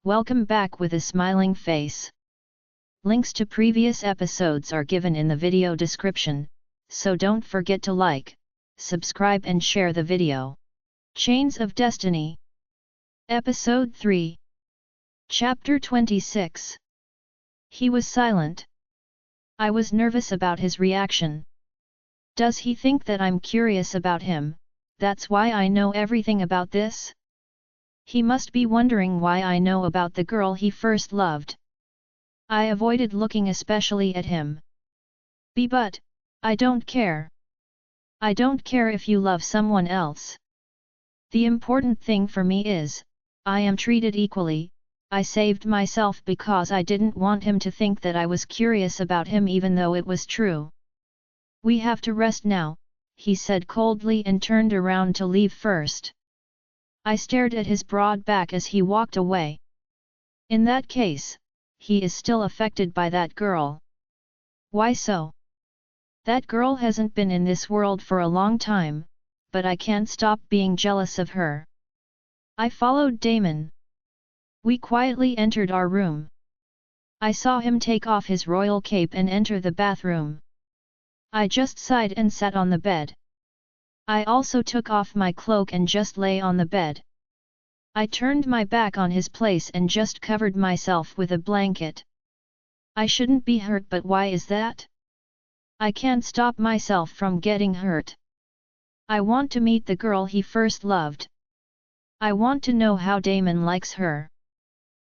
Welcome back with a smiling face. Links to previous episodes are given in the video description, so don't forget to like, subscribe and share the video. Chains of Destiny. Episode 3. Chapter 26. He was silent. I was nervous about his reaction. Does he think that I'm curious about him, that's why I know everything about this? He must be wondering why I know about the girl he first loved. I avoided looking especially at him. But, I don't care. I don't care if you love someone else. The important thing for me is, I am treated equally. I saved myself because I didn't want him to think that I was curious about him even though it was true. We have to rest now, he said coldly and turned around to leave first. I stared at his broad back as he walked away. In that case, he is still affected by that girl. Why so? That girl hasn't been in this world for a long time, but I can't stop being jealous of her. I followed Damon. We quietly entered our room. I saw him take off his royal cape and enter the bathroom. I just sighed and sat on the bed. I also took off my cloak and just lay on the bed. I turned my back on his place and just covered myself with a blanket. I shouldn't be hurt, but why is that? I can't stop myself from getting hurt. I want to meet the girl he first loved. I want to know how Damon likes her.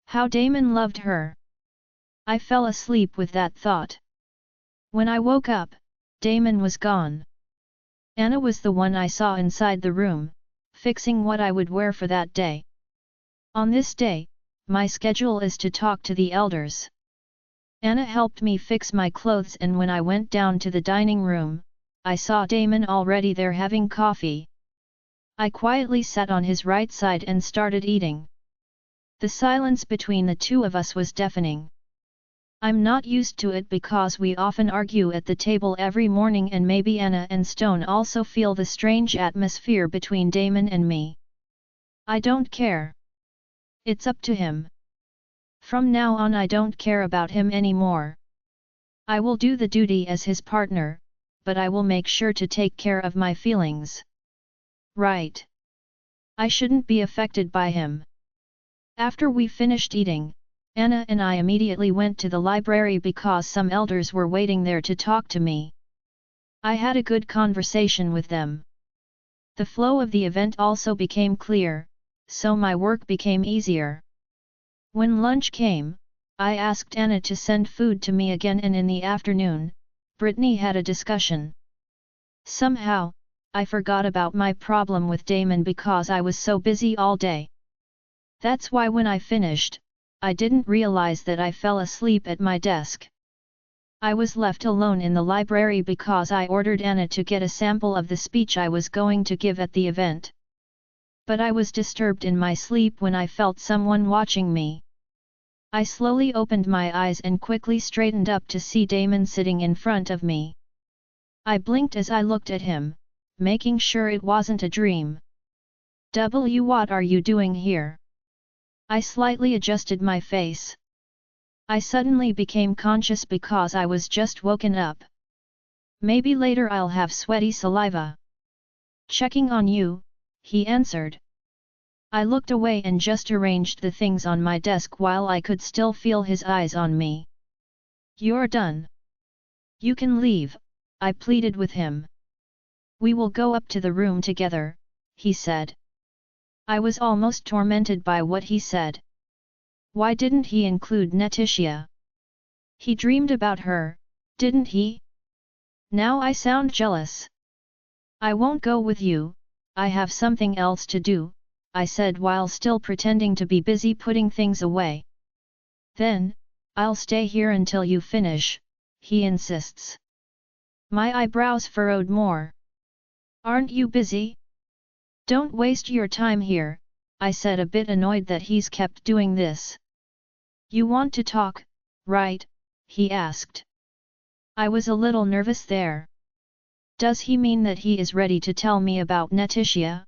How Damon loved her. I fell asleep with that thought. When I woke up, Damon was gone. Anna was the one I saw inside the room, fixing what I would wear for that day. On this day, my schedule is to talk to the elders. Anna helped me fix my clothes, and when I went down to the dining room, I saw Damon already there having coffee. I quietly sat on his right side and started eating. The silence between the two of us was deafening. I'm not used to it because we often argue at the table every morning, and maybe Anna and Stone also feel the strange atmosphere between Damon and me. I don't care. It's up to him. From now on I don't care about him anymore. I will do the duty as his partner, but I will make sure to take care of my feelings. Right. I shouldn't be affected by him. After we finished eating, Anna and I immediately went to the library because some elders were waiting there to talk to me. I had a good conversation with them. The flow of the event also became clear, so my work became easier. When lunch came, I asked Anna to send food to me again, and in the afternoon, Brittany had a discussion. Somehow, I forgot about my problem with Damon because I was so busy all day. That's why when I finished, I didn't realize that I fell asleep at my desk. I was left alone in the library because I ordered Anna to get a sample of the speech I was going to give at the event. But I was disturbed in my sleep when I felt someone watching me. I slowly opened my eyes and quickly straightened up to see Damon sitting in front of me. I blinked as I looked at him, making sure it wasn't a dream. What are you doing here? I slightly adjusted my face. I suddenly became conscious because I was just woken up. Maybe later I'll have sweaty saliva. Checking on you, he answered. I looked away and just arranged the things on my desk while I could still feel his eyes on me. You're done. You can leave, I pleaded with him. We will go up to the room together, he said. I was almost tormented by what he said. Why didn't he include Netitia? He dreamed about her, didn't he? Now I sound jealous. I won't go with you, I have something else to do, I said while still pretending to be busy putting things away. Then, I'll stay here until you finish, he insists. My eyebrows furrowed more. Aren't you busy? Don't waste your time here, I said, a bit annoyed that he's kept doing this. You want to talk, right? He asked. I was a little nervous there. Does he mean that he is ready to tell me about Netitia?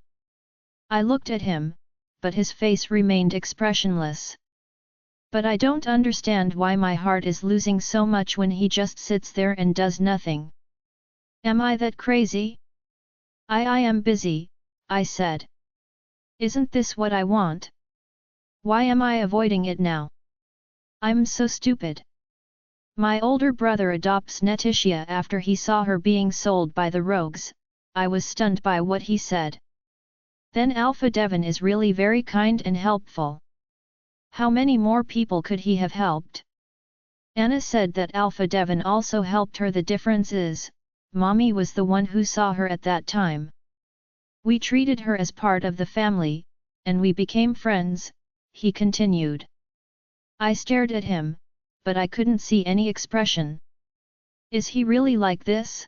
I looked at him, but his face remained expressionless. But I don't understand why my heart is losing so much when he just sits there and does nothing. Am I that crazy? I am busy, I said. Isn't this what I want? Why am I avoiding it now? I'm so stupid. My older brother adopts Netitia after he saw her being sold by the rogues. I was stunned by what he said. Then Alpha Devon is really very kind and helpful. How many more people could he have helped? Anna said that Alpha Devon also helped her. The difference is, Mommy was the one who saw her at that time. We treated her as part of the family, and we became friends, he continued. I stared at him, but I couldn't see any expression. Is he really like this?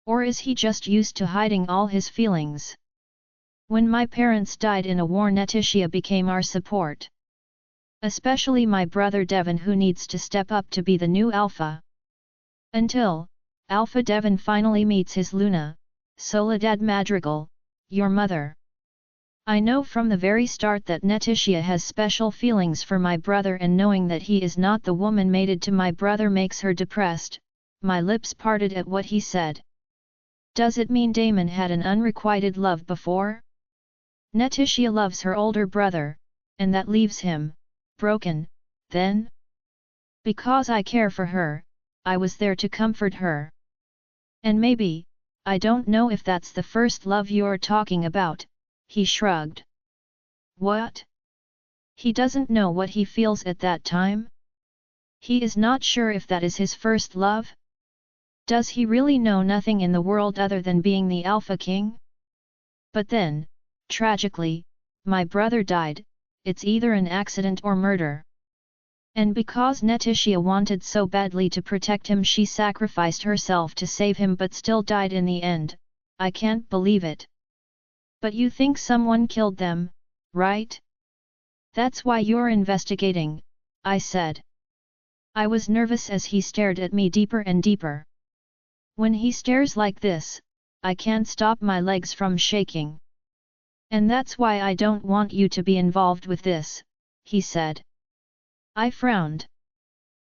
Or is he just used to hiding all his feelings? When my parents died in a war, Netitia became our support. Especially my brother Devon, who needs to step up to be the new Alpha. Until Alpha Devon finally meets his Luna, Soledad Madrigal, your mother. I know from the very start that Netitia has special feelings for my brother, and knowing that he is not the woman mated to my brother makes her depressed. My lips parted at what he said. Does it mean Damon had an unrequited love before? Netitia loves her older brother, and that leaves him broken, then? Because I care for her, I was there to comfort her. And maybe, I don't know if that's the first love you're talking about, he shrugged. What? He doesn't know what he feels at that time? He is not sure if that is his first love? Does he really know nothing in the world other than being the Alpha King? But then, tragically, my brother died. It's either an accident or murder. And because Netitia wanted so badly to protect him, she sacrificed herself to save him, but still died in the end. I can't believe it. But you think someone killed them, right? That's why you're investigating, I said. I was nervous as he stared at me deeper and deeper. When he stares like this, I can't stop my legs from shaking. And that's why I don't want you to be involved with this, he said. I frowned.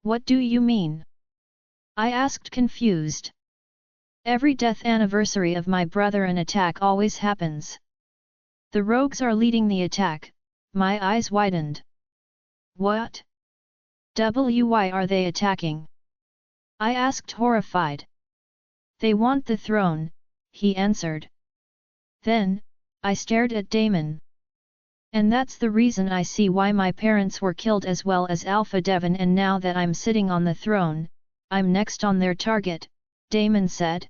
What do you mean? I asked, confused. Every death anniversary of my brother an attack always happens. The rogues are leading the attack. My eyes widened. What? Why are they attacking? I asked, horrified. They want the throne, he answered. Then, I stared at Damon. And that's the reason I see why my parents were killed as well as Alpha Devon, and now that I'm sitting on the throne, I'm next on their target, Damon said.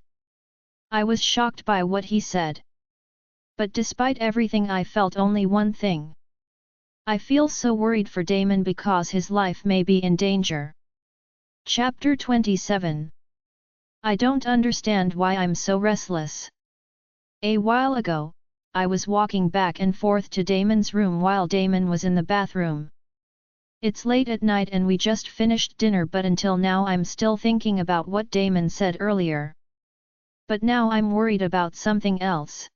I was shocked by what he said. But despite everything, I felt only one thing. I feel so worried for Damon because his life may be in danger. Chapter 27. I don't understand why I'm so restless. A while ago, I was walking back and forth to Damon's room while Damon was in the bathroom. It's late at night and we just finished dinner, but until now I'm still thinking about what Damon said earlier. But now I'm worried about something else.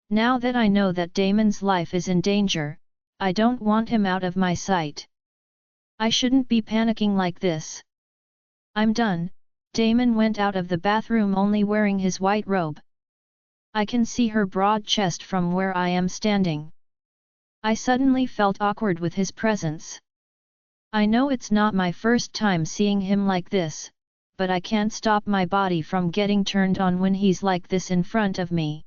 Now that I know that Damon's life is in danger, I don't want him out of my sight. I shouldn't be panicking like this. I'm done. Damon went out of the bathroom only wearing his white robe. I can see her broad chest from where I am standing. I suddenly felt awkward with his presence. I know it's not my first time seeing him like this, but I can't stop my body from getting turned on when he's like this in front of me.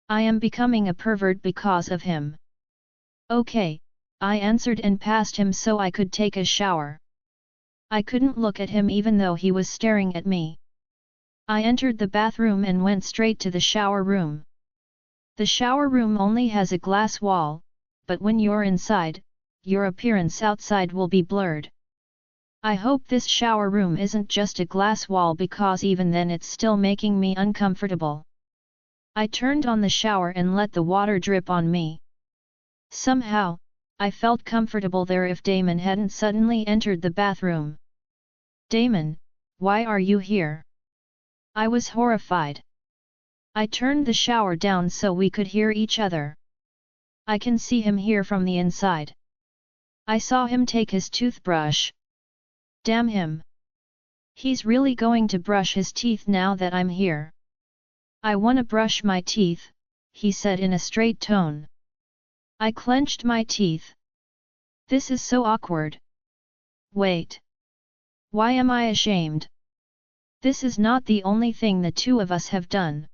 I am becoming a pervert because of him. Okay, I answered and passed him so I could take a shower. I couldn't look at him even though he was staring at me. I entered the bathroom and went straight to the shower room. The shower room only has a glass wall, but when you're inside, your appearance outside will be blurred. I hope this shower room isn't just a glass wall, because even then it's still making me uncomfortable. I turned on the shower and let the water drip on me. Somehow, I felt comfortable there if Damon hadn't suddenly entered the bathroom. Damon, why are you here? I was horrified. I turned the shower down so we could hear each other. I can see him here from the inside. I saw him take his toothbrush. Damn him! He's really going to brush his teeth now that I'm here. I wanna brush my teeth, he said in a straight tone. I clenched my teeth. This is so awkward. Wait. Why am I ashamed? This is not the only thing the two of us have done.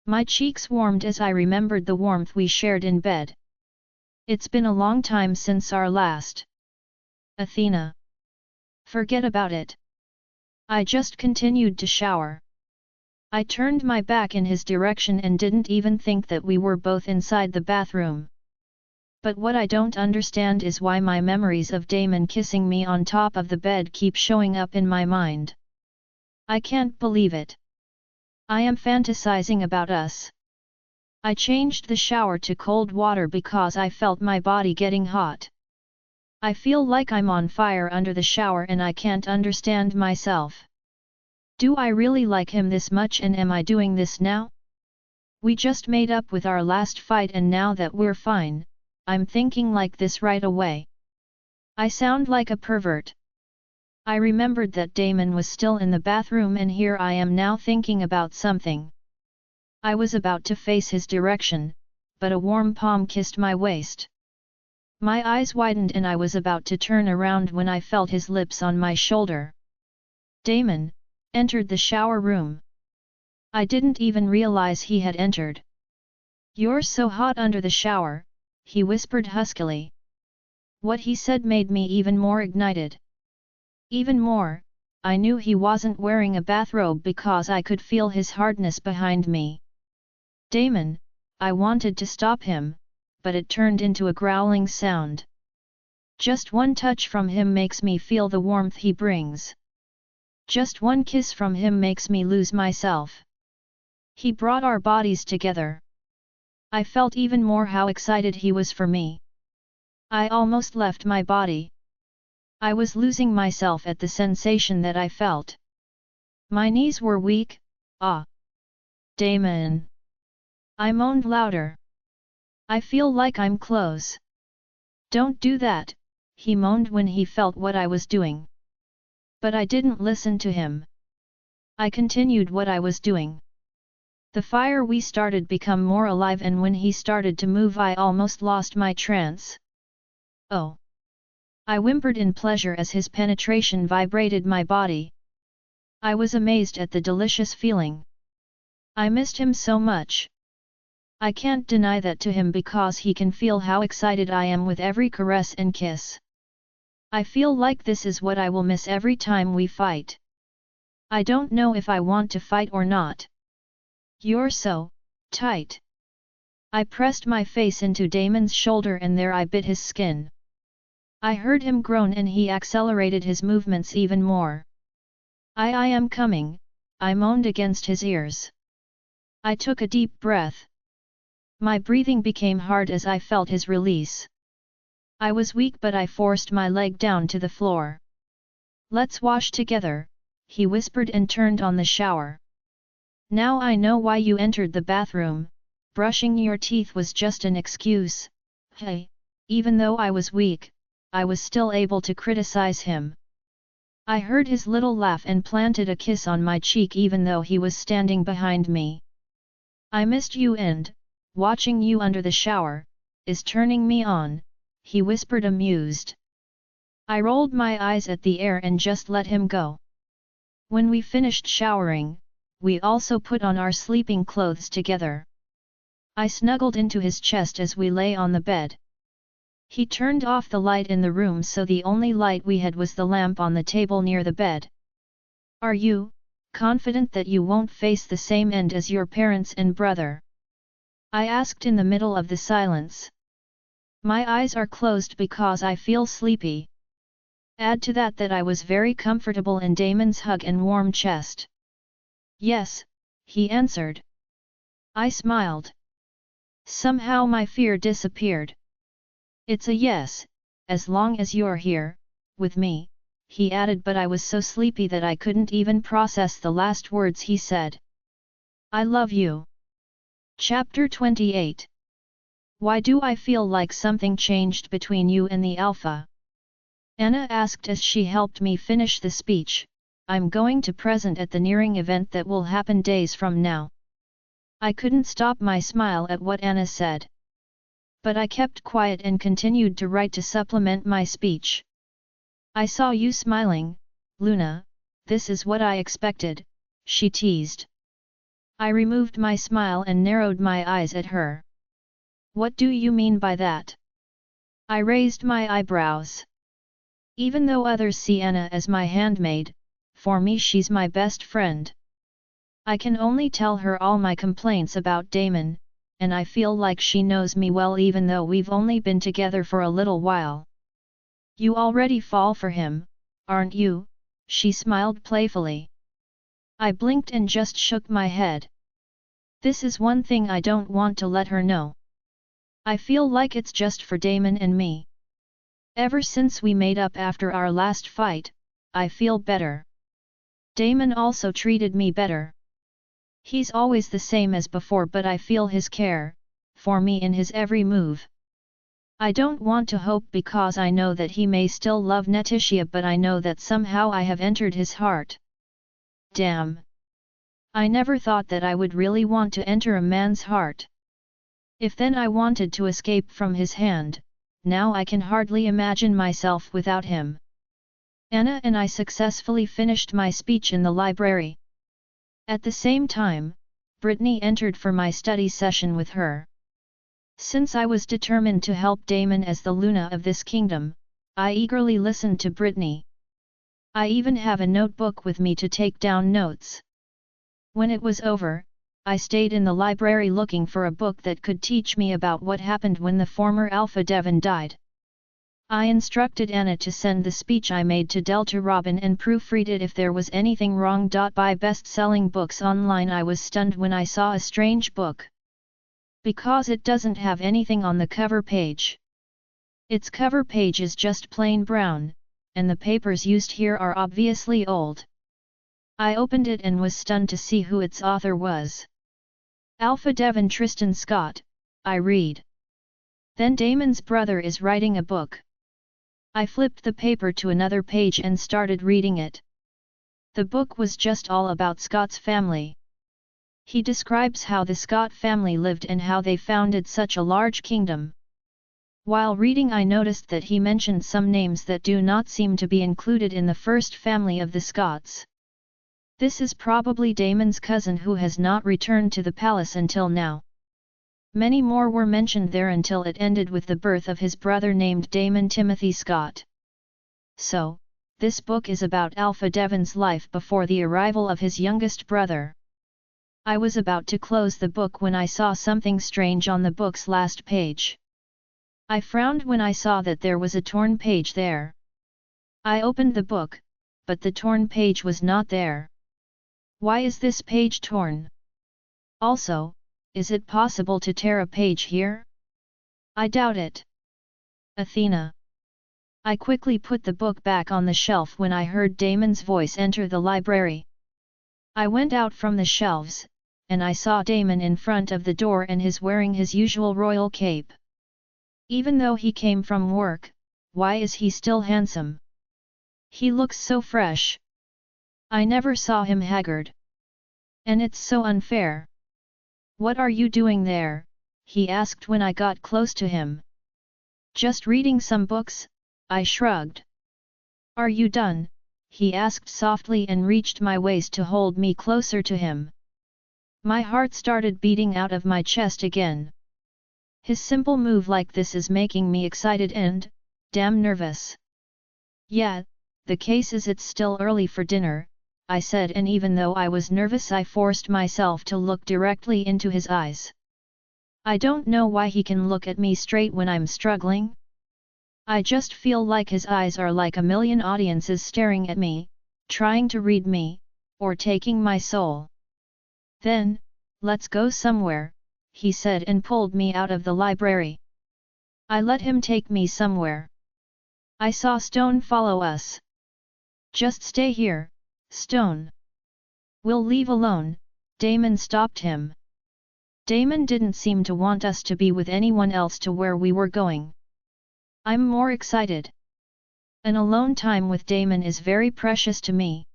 My cheeks warmed as I remembered the warmth we shared in bed. It's been a long time since our last. Athena. Forget about it. I just continued to shower. I turned my back in his direction and didn't even think that we were both inside the bathroom. But what I don't understand is why my memories of Damon kissing me on top of the bed keep showing up in my mind. I can't believe it. I am fantasizing about us. I changed the shower to cold water because I felt my body getting hot. I feel like I'm on fire under the shower and I can't understand myself. Do I really like him this much and am I doing this now? We just made up with our last fight and now that we're fine, I'm thinking like this right away. I sound like a pervert. I remembered that Damon was still in the bathroom and here I am now thinking about something. I was about to face his direction, but a warm palm kissed my waist. My eyes widened and I was about to turn around when I felt his lips on my shoulder. Damon entered the shower room. I didn't even realize he had entered. You're so hot under the shower, he whispered huskily. What he said made me even more ignited. Even more, I knew he wasn't wearing a bathrobe because I could feel his hardness behind me. Damon, I wanted to stop him, but it turned into a growling sound. Just one touch from him makes me feel the warmth he brings. Just one kiss from him makes me lose myself. He brought our bodies together. I felt even more how excited he was for me. I almost left my body. I was losing myself at the sensation that I felt. My knees were weak. Ah! Damon! I moaned louder. I feel like I'm close. Don't do that, he moaned when he felt what I was doing. But I didn't listen to him. I continued what I was doing. The fire we started became more alive and when he started to move I almost lost my trance. Oh! I whimpered in pleasure as his penetration vibrated my body. I was amazed at the delicious feeling. I missed him so much. I can't deny that to him because he can feel how excited I am with every caress and kiss. I feel like this is what I will miss every time we fight. I don't know if I want to fight or not. You're so tight. I pressed my face into Damon's shoulder and there I bit his skin. I heard him groan and he accelerated his movements even more. I am coming, I moaned against his ears. I took a deep breath. My breathing became hard as I felt his release. I was weak but I forced my leg down to the floor. Let's wash together, he whispered and turned on the shower. Now I know why you entered the bathroom, brushing your teeth was just an excuse. Hey, even though I was weak, I was still able to criticize him. I heard his little laugh and planted a kiss on my cheek even though he was standing behind me. I missed you and, watching you under the shower, is turning me on, he whispered amused. I rolled my eyes at the air and just let him go. When we finished showering, we also put on our sleeping clothes together. I snuggled into his chest as we lay on the bed. He turned off the light in the room so the only light we had was the lamp on the table near the bed. Are you confident that you won't face the same end as your parents and brother? I asked in the middle of the silence. My eyes are closed because I feel sleepy. Add to that I was very comfortable in Damon's hug and warm chest. Yes, he answered. I smiled. Somehow my fear disappeared. It's a yes, as long as you're here, with me, he added, but I was so sleepy that I couldn't even process the last words he said. I love you. Chapter 28. Why do I feel like something changed between you and the Alpha? Anna asked as she helped me finish the speech. I'm going to present at the nearing event that will happen days from now. I couldn't stop my smile at what Anna said. But I kept quiet and continued to write to supplement my speech. I saw you smiling, Luna, this is what I expected, she teased. I removed my smile and narrowed my eyes at her. What do you mean by that? I raised my eyebrows. Even though others see Anna as my handmaid, for me she's my best friend. I can only tell her all my complaints about Damon, and I feel like she knows me well even though we've only been together for a little while. You already fall for him, aren't you? She smiled playfully. I blinked and just shook my head. This is one thing I don't want to let her know. I feel like it's just for Damon and me. Ever since we made up after our last fight, I feel better. Damon also treated me better. He's always the same as before, but I feel his care for me in his every move. I don't want to hope because I know that he may still love Netitia, but I know that somehow I have entered his heart. Damn! I never thought that I would really want to enter a man's heart. If then I wanted to escape from his hand, now I can hardly imagine myself without him. Anna and I successfully finished my speech in the library. At the same time, Brittany entered for my study session with her. Since I was determined to help Damon as the Luna of this kingdom, I eagerly listened to Brittany. I even have a notebook with me to take down notes. When it was over, I stayed in the library looking for a book that could teach me about what happened when the former Alpha Devon died. I instructed Anna to send the speech I made to Delta Robin and proofread it if there was anything wrong. Buy best-selling books online. I was stunned when I saw a strange book. Because it doesn't have anything on the cover page. Its cover page is just plain brown, and the papers used here are obviously old. I opened it and was stunned to see who its author was. Alpha Devon Tristan Scott, I read. Then Damon's brother is writing a book. I flipped the paper to another page and started reading it. The book was just all about Scott's family. He describes how the Scott family lived and how they founded such a large kingdom. While reading, I noticed that he mentioned some names that do not seem to be included in the first family of the Scotts. This is probably Damon's cousin who has not returned to the palace until now. Many more were mentioned there until it ended with the birth of his brother named Damon Timothy Scott. So, this book is about Alpha Devon's life before the arrival of his youngest brother. I was about to close the book when I saw something strange on the book's last page. I frowned when I saw that there was a torn page there. I opened the book, but the torn page was not there. Why is this page torn? Also, is it possible to tear a page here? I doubt it. Athena. I quickly put the book back on the shelf when I heard Damon's voice enter the library. I went out from the shelves, and I saw Damon in front of the door and he's wearing his usual royal cape. Even though he came from work, why is he still handsome? He looks so fresh. I never saw him haggard. And it's so unfair. What are you doing there? He asked when I got close to him. Just reading some books, I shrugged. Are you done? He asked softly and reached my waist to hold me closer to him. My heart started beating out of my chest again. His simple move like this is making me excited and, damn nervous. Yeah, the case is it's still early for dinner, I said, and even though I was nervous I forced myself to look directly into his eyes. I don't know why he can look at me straight when I'm struggling. I just feel like his eyes are like a million audiences staring at me, trying to read me, or taking my soul. Then, let's go somewhere, he said and pulled me out of the library. I let him take me somewhere. I saw Stone follow us. Just stay here, Stone. We'll leave alone, Damon stopped him. Damon didn't seem to want us to be with anyone else to where we were going. I'm more excited. An alone time with Damon is very precious to me.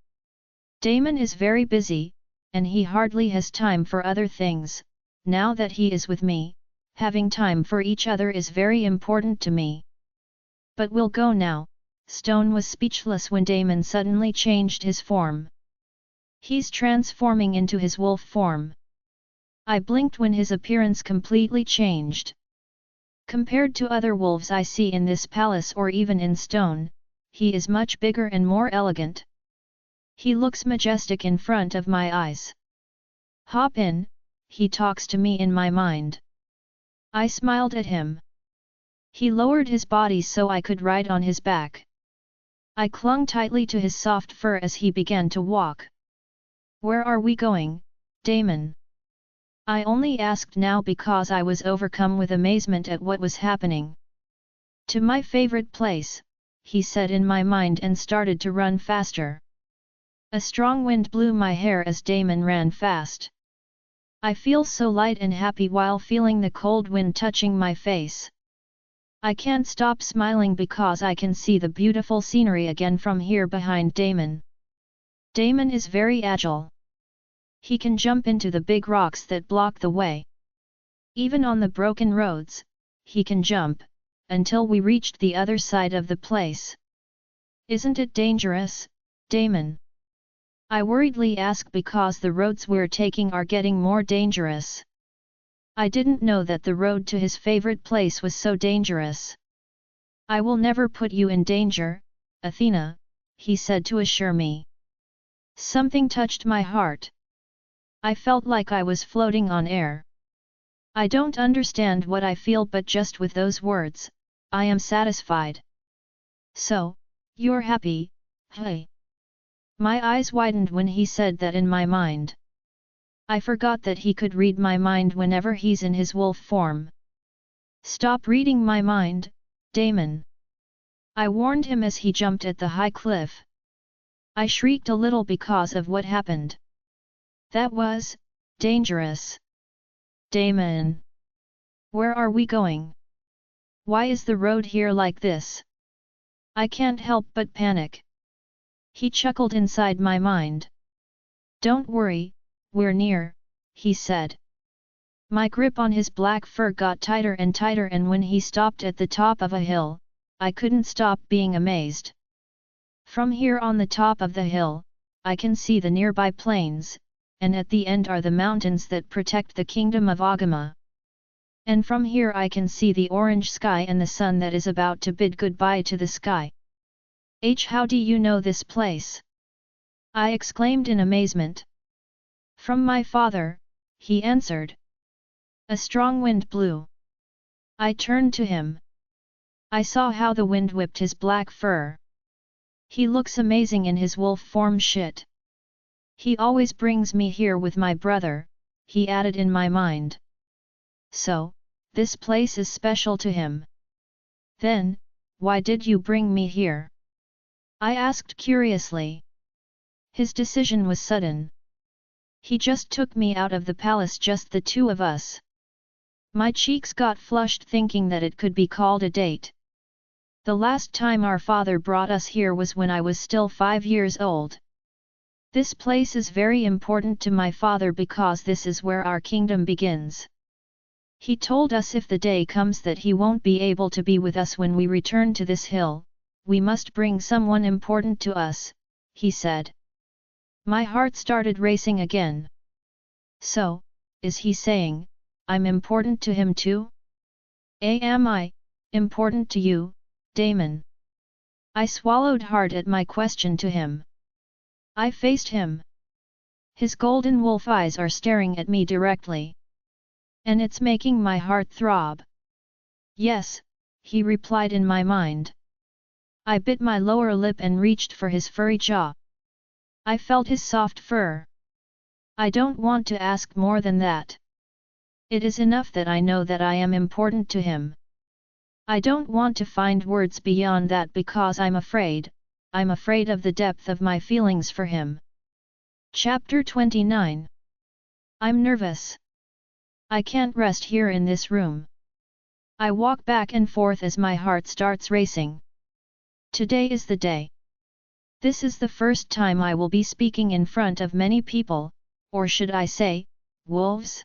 Damon is very busy, and he hardly has time for other things. Now that he is with me, having time for each other is very important to me. But we'll go now. Stone was speechless when Damon suddenly changed his form. He's transforming into his wolf form. I blinked when his appearance completely changed. Compared to other wolves I see in this palace or even in Stone, he is much bigger and more elegant. He looks majestic in front of my eyes. Hop in, he talks to me in my mind. I smiled at him. He lowered his body so I could ride on his back. I clung tightly to his soft fur as he began to walk. Where are we going, Damon? I only asked now because I was overcome with amazement at what was happening. To my favorite place, he said in my mind and started to run faster. A strong wind blew my hair as Damon ran fast. I feel so light and happy while feeling the cold wind touching my face. I can't stop smiling because I can see the beautiful scenery again from here behind Damon. Damon is very agile. He can jump into the big rocks that block the way. Even on the broken roads, he can jump, until we reached the other side of the place. Isn't it dangerous, Damon? I worriedly ask because the roads we're taking are getting more dangerous. I didn't know that the road to his favorite place was so dangerous. I will never put you in danger, Athena, he said to assure me. Something touched my heart. I felt like I was floating on air. I don't understand what I feel, but just with those words, I am satisfied. So, you're happy, hey? My eyes widened when he said that in my mind. I forgot that he could read my mind whenever he's in his wolf form. Stop reading my mind, Damon. I warned him as he jumped at the high cliff. I shrieked a little because of what happened. That was dangerous. Damon. Where are we going? Why is the road here like this? I can't help but panic. He chuckled inside my mind. Don't worry, we're near, he said. My grip on his black fur got tighter and when he stopped at the top of a hill, I couldn't stop being amazed. From here on the top of the hill, I can see the nearby plains, and at the end are the mountains that protect the kingdom of Agama. And from here I can see the orange sky and the sun that is about to bid goodbye to the sky. How do you know this place? I exclaimed in amazement. From my father, he answered. A strong wind blew. I turned to him. I saw how the wind whipped his black fur. He looks amazing in his wolf form shit. He always brings me here with my brother, he added in my mind. So, this place is special to him. Then, why did you bring me here? I asked curiously. His decision was sudden. He just took me out of the palace, just the two of us. My cheeks got flushed thinking that it could be called a date. The last time our father brought us here was when I was still 5 years old. This place is very important to my father because this is where our kingdom begins. He told us if the day comes that he won't be able to be with us when we return to this hill, we must bring someone important to us, he said. My heart started racing again. So, is he saying, I'm important to him too? Am I important to you, Damon? I swallowed hard at my question to him. I faced him. His golden wolf eyes are staring at me directly. And it's making my heart throb. Yes, he replied in my mind. I bit my lower lip and reached for his furry jaw. I felt his soft fur. I don't want to ask more than that. It is enough that I know that I am important to him. I don't want to find words beyond that because I'm afraid of the depth of my feelings for him. Chapter 29. I'm nervous. I can't rest here in this room. I walk back and forth as my heart starts racing. Today is the day. This is the first time I will be speaking in front of many people, or should I say, wolves?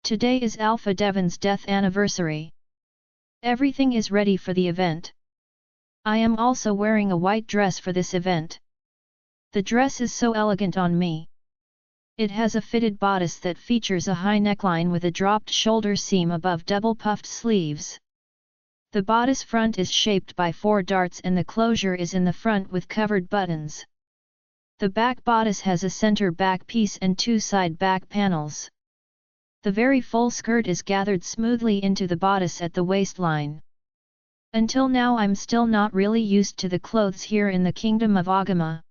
Today is Alpha Devon's death anniversary. Everything is ready for the event. I am also wearing a white dress for this event. The dress is so elegant on me. It has a fitted bodice that features a high neckline with a dropped shoulder seam above double puffed sleeves. The bodice front is shaped by 4 darts and the closure is in the front with covered buttons. The back bodice has a center back piece and 2 side back panels. The very full skirt is gathered smoothly into the bodice at the waistline. Until now I'm still not really used to the clothes here in the kingdom of Agama.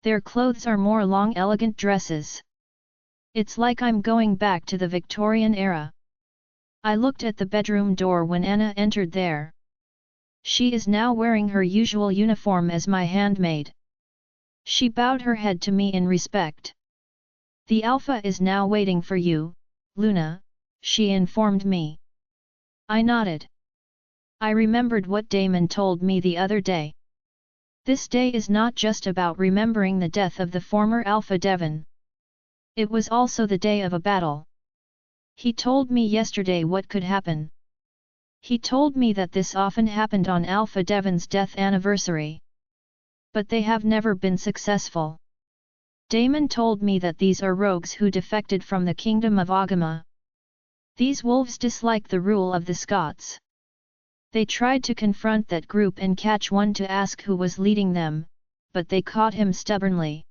Their clothes are more long elegant dresses. It's like I'm going back to the Victorian era. I looked at the bedroom door when Anna entered there. She is now wearing her usual uniform as my handmaid. She bowed her head to me in respect. The Alpha is now waiting for you, Luna, she informed me. I nodded. I remembered what Damon told me the other day. This day is not just about remembering the death of the former Alpha Devon. It was also the day of a battle. He told me yesterday what could happen. He told me that this often happened on Alpha Devon's death anniversary. But they have never been successful. Damon told me that these are rogues who defected from the kingdom of Agama. These wolves dislike the rule of the Scots. They tried to confront that group and catch one to ask who was leading them, but they caught him stubbornly.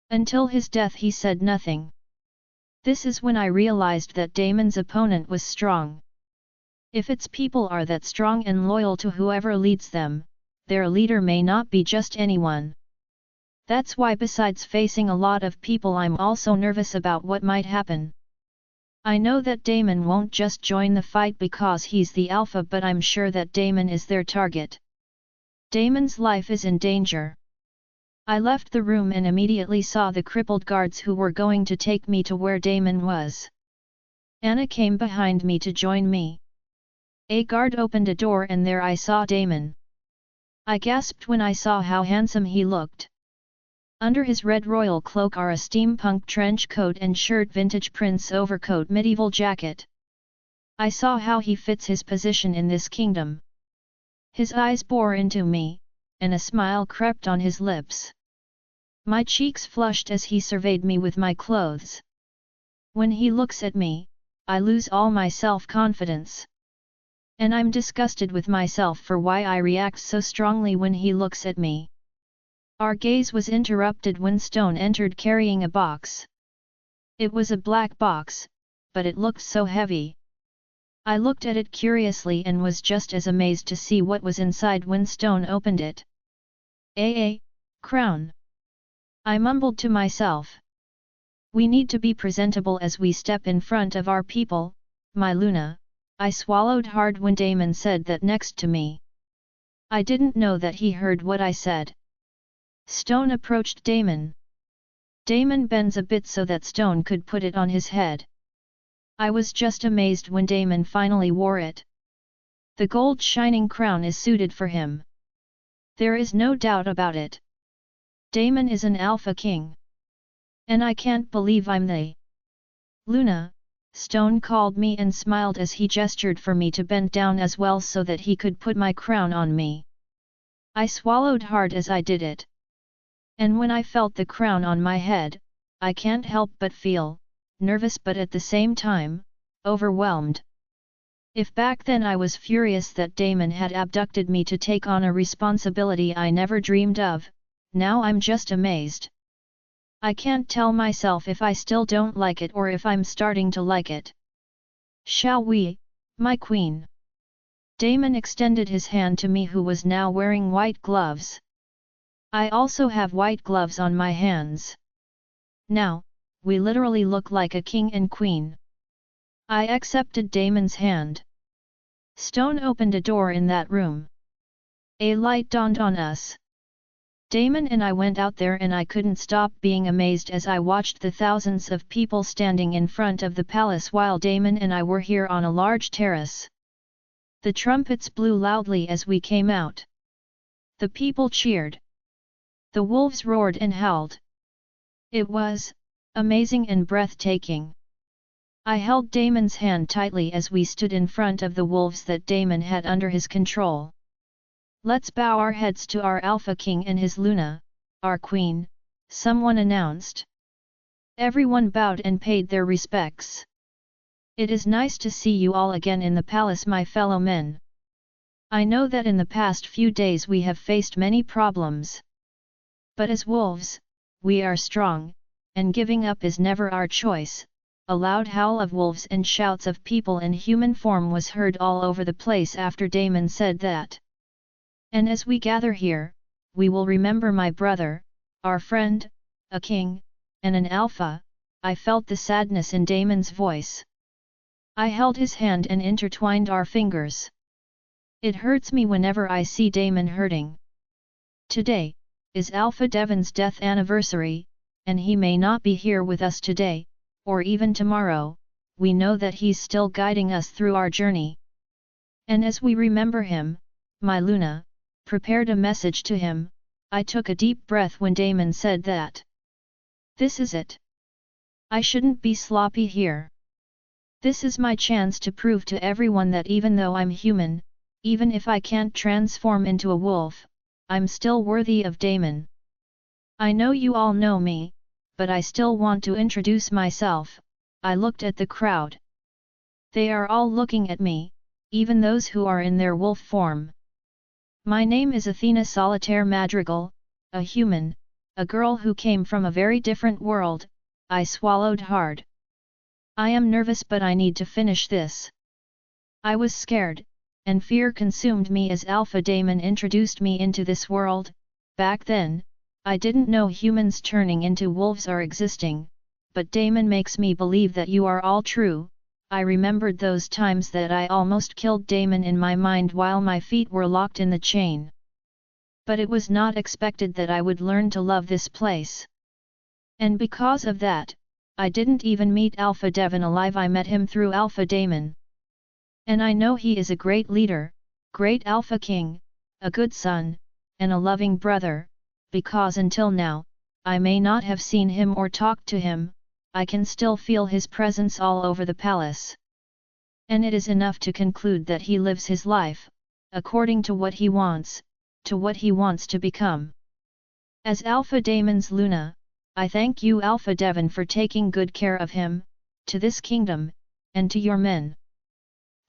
Until his death he said nothing. This is when I realized that Damon's opponent was strong. If its people are that strong and loyal to whoever leads them, their leader may not be just anyone. That's why besides facing a lot of people I'm also nervous about what might happen. I know that Damon won't just join the fight because he's the Alpha, but I'm sure that Damon is their target. Damon's life is in danger. I left the room and immediately saw the crippled guards who were going to take me to where Damon was. Anna came behind me to join me. A guard opened a door and there I saw Damon. I gasped when I saw how handsome he looked. Under his red royal cloak are a steampunk trench coat and shirt, vintage prince overcoat, medieval jacket. I saw how he fits his position in this kingdom. His eyes bore into me, and a smile crept on his lips. My cheeks flushed as he surveyed me with my clothes. When he looks at me, I lose all my self-confidence. And I'm disgusted with myself for why I react so strongly when he looks at me. Our gaze was interrupted when Stone entered carrying a box. It was a black box, but it looked so heavy. I looked at it curiously and was just as amazed to see what was inside when Stone opened it. A crown. I mumbled to myself. We need to be presentable as we step in front of our people, my Luna. I swallowed hard when Damon said that next to me. I didn't know that he heard what I said. Stone approached Damon. Damon bends a bit so that Stone could put it on his head. I was just amazed when Damon finally wore it. The gold shining crown is suited for him. There is no doubt about it. Damon is an Alpha King. And I can't believe I'm the Luna. Stone called me and smiled as he gestured for me to bend down as well so that he could put my crown on me. I swallowed hard as I did it. And when I felt the crown on my head, I can't help but feel nervous but at the same time, overwhelmed. If back then I was furious that Damon had abducted me to take on a responsibility I never dreamed of, now I'm just amazed. I can't tell myself if I still don't like it or if I'm starting to like it. Shall we, my queen? Damon extended his hand to me, who was now wearing white gloves. I also have white gloves on my hands. Now, we literally look like a king and queen. I accepted Damon's hand. Stone opened a door in that room. A light dawned on us. Damon and I went out there and I couldn't stop being amazed as I watched the thousands of people standing in front of the palace while Damon and I were here on a large terrace. The trumpets blew loudly as we came out. The people cheered. The wolves roared and howled. It was amazing and breathtaking. I held Damon's hand tightly as we stood in front of the wolves that Damon had under his control. Let's bow our heads to our Alpha King and his Luna, our queen, someone announced. Everyone bowed and paid their respects. It is nice to see you all again in the palace, my fellow men. I know that in the past few days we have faced many problems. But as wolves, we are strong, and giving up is never our choice. A loud howl of wolves and shouts of people in human form was heard all over the place after Damon said that. And as we gather here, we will remember my brother, our friend, a king, and an alpha. I felt the sadness in Damon's voice. I held his hand and intertwined our fingers. It hurts me whenever I see Damon hurting. Today is Alpha Devon's death anniversary, and he may not be here with us today, or even tomorrow. We know that he's still guiding us through our journey. And as we remember him, my Luna prepared a message to him. I took a deep breath when Damon said that. This is it. I shouldn't be sloppy here. This is my chance to prove to everyone that even though I'm human, even if I can't transform into a wolf, I'm still worthy of Damon. I know you all know me, but I still want to introduce myself. I looked at the crowd. They are all looking at me, even those who are in their wolf form. My name is Athena Solitaire Madrigal, a human, a girl who came from a very different world. I swallowed hard. I am nervous, but I need to finish this. I was scared, and fear consumed me as Alpha Damon introduced me into this world. Back then, I didn't know humans turning into wolves are existing, but Damon makes me believe that you are all true. I remembered those times that I almost killed Damon in my mind while my feet were locked in the chain. But it was not expected that I would learn to love this place. And because of that, I didn't even meet Alpha Devon alive. I met him through Alpha Damon. And I know he is a great leader, great Alpha King, a good son, and a loving brother, because until now, I may not have seen him or talked to him, I can still feel his presence all over the palace. And it is enough to conclude that he lives his life, according to what he wants, to what he wants to become. As Alpha Damon's Luna, I thank you Alpha Devon for taking good care of him, to this kingdom, and to your men.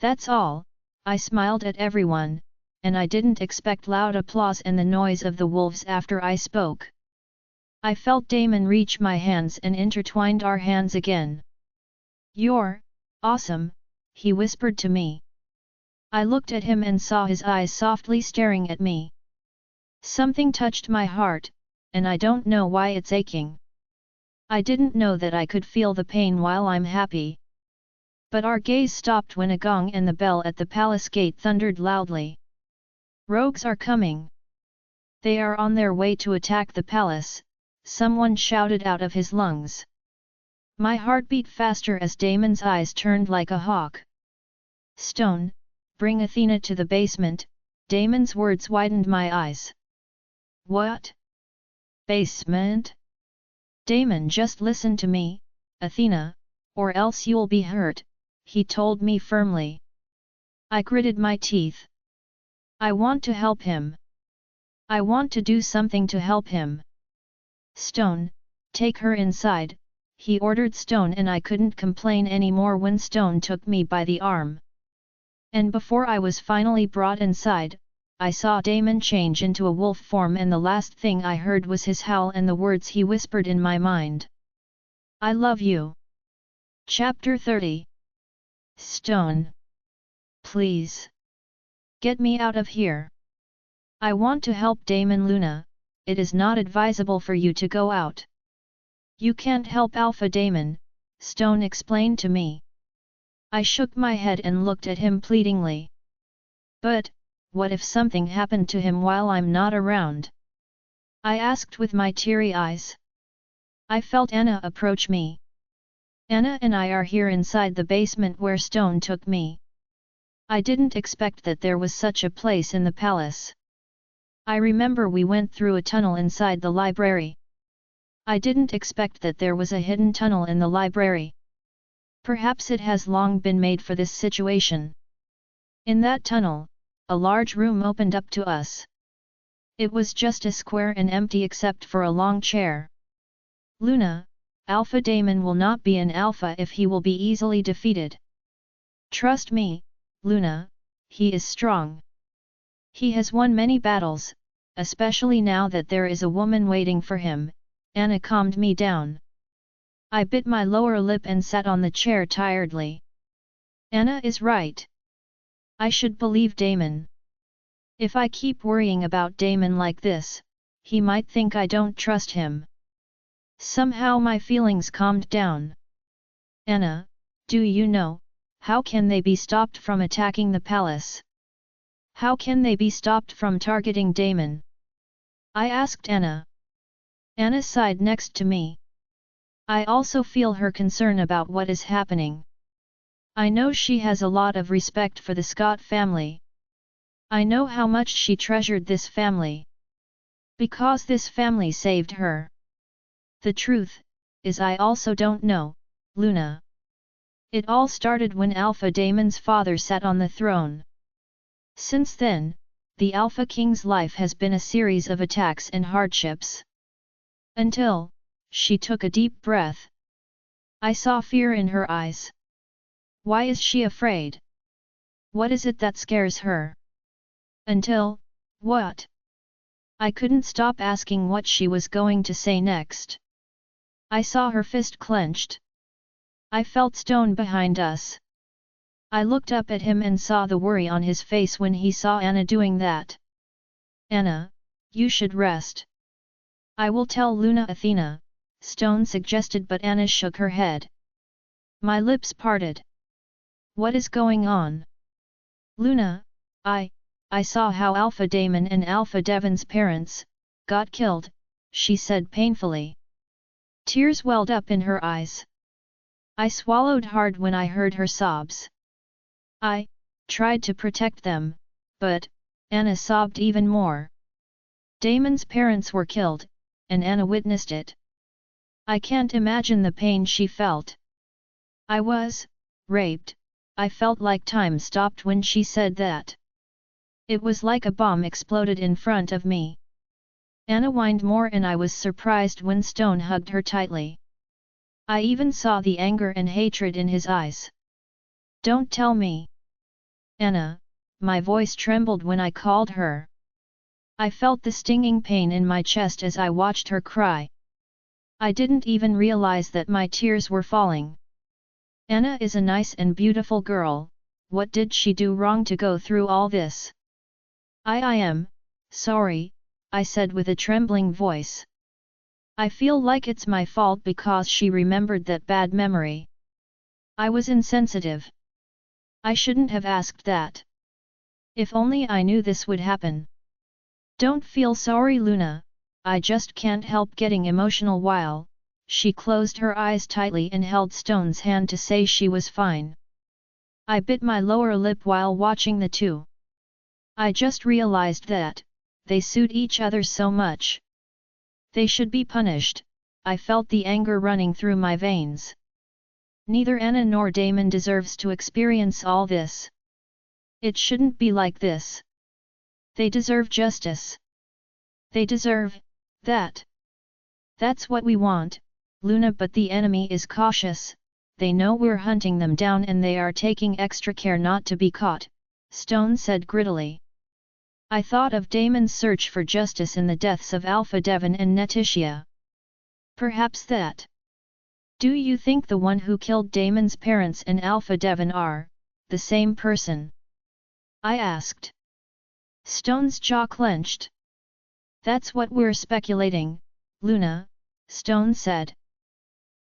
That's all. I smiled at everyone, and I didn't expect loud applause and the noise of the wolves after I spoke. I felt Damon reach my hands and intertwined our hands again. You're awesome, he whispered to me. I looked at him and saw his eyes softly staring at me. Something touched my heart, and I don't know why it's aching. I didn't know that I could feel the pain while I'm happy. But our gaze stopped when a gong and the bell at the palace gate thundered loudly. Rogues are coming. They are on their way to attack the palace, someone shouted out of his lungs. My heart beat faster as Damon's eyes turned like a hawk. Stone, bring Athena to the basement. Damon's words widened my eyes. What? Basement? Damon, just listen to me, Athena, or else you'll be hurt, he told me firmly. I gritted my teeth. I want to help him. I want to do something to help him. Stone, take her inside, he ordered Stone, and I couldn't complain anymore when Stone took me by the arm. And before I was finally brought inside, I saw Damon change into a wolf form, and the last thing I heard was his howl and the words he whispered in my mind. I love you. Chapter 30. Stone. Please. Get me out of here. I want to help Damon. Luna, it is not advisable for you to go out. You can't help Alpha Damon, Stone explained to me. I shook my head and looked at him pleadingly. But, what if something happened to him while I'm not around? I asked with my teary eyes. I felt Anna approach me. Anna and I are here inside the basement where Stone took me. I didn't expect that there was such a place in the palace. I remember we went through a tunnel inside the library. I didn't expect that there was a hidden tunnel in the library. Perhaps it has long been made for this situation. In that tunnel, a large room opened up to us. It was just a square and empty except for a long chair. Luna, Alpha Daemon will not be an alpha if he will be easily defeated. Trust me, Luna, he is strong. He has won many battles, especially now that there is a woman waiting for him. Anna calmed me down. I bit my lower lip and sat on the chair tiredly. Anna is right. I should believe Daemon. If I keep worrying about Daemon like this, he might think I don't trust him. Somehow my feelings calmed down. Anna, do you know, how can they be stopped from attacking the palace? How can they be stopped from targeting Daemon? I asked Anna. Anna sighed next to me. I also feel her concern about what is happening. I know she has a lot of respect for the Scott family. I know how much she treasured this family. Because this family saved her. The truth is I also don't know, Luna. It all started when Alpha Daemon's father sat on the throne. Since then, the Alpha King's life has been a series of attacks and hardships. Until, she took a deep breath. I saw fear in her eyes. Why is she afraid? What is it that scares her? Until, what? I couldn't stop asking what she was going to say next. I saw her fist clenched. I felt Stone behind us. I looked up at him and saw the worry on his face when he saw Anna doing that. Anna, you should rest. I will tell Luna Athena, Stone suggested, but Anna shook her head. My lips parted. What is going on? Luna, I saw how Alpha Daemon and Alpha Devon's parents got killed, she said painfully. Tears welled up in her eyes. I swallowed hard when I heard her sobs. I tried to protect them, but Anna sobbed even more. Daemon's parents were killed, and Anna witnessed it. I can't imagine the pain she felt. I was raped. I felt like time stopped when she said that. It was like a bomb exploded in front of me. Anna whined more and I was surprised when Stone hugged her tightly. I even saw the anger and hatred in his eyes. Don't tell me. Anna, my voice trembled when I called her. I felt the stinging pain in my chest as I watched her cry. I didn't even realize that my tears were falling. Anna is a nice and beautiful girl, what did she do wrong to go through all this? I am sorry, I said with a trembling voice. I feel like it's my fault because she remembered that bad memory. I was insensitive. I shouldn't have asked that. If only I knew this would happen. Don't feel sorry, Luna, I just can't help getting emotional while. She closed her eyes tightly and held Stone's hand to say she was fine. I bit my lower lip while watching the two. I just realized that they suit each other so much. They should be punished. I felt the anger running through my veins. Neither Anna nor Daemon deserves to experience all this. It shouldn't be like this. They deserve justice. They deserve that. That's what we want, Luna, but the enemy is cautious. They know we're hunting them down and they are taking extra care not to be caught, Stone said grittily. I thought of Daemon's search for justice in the deaths of Alpha Devon and Netitia. Perhaps that. Do you think the one who killed Daemon's parents and Alpha Devon are the same person? I asked. Stone's jaw clenched. That's what we're speculating, Luna, Stone said.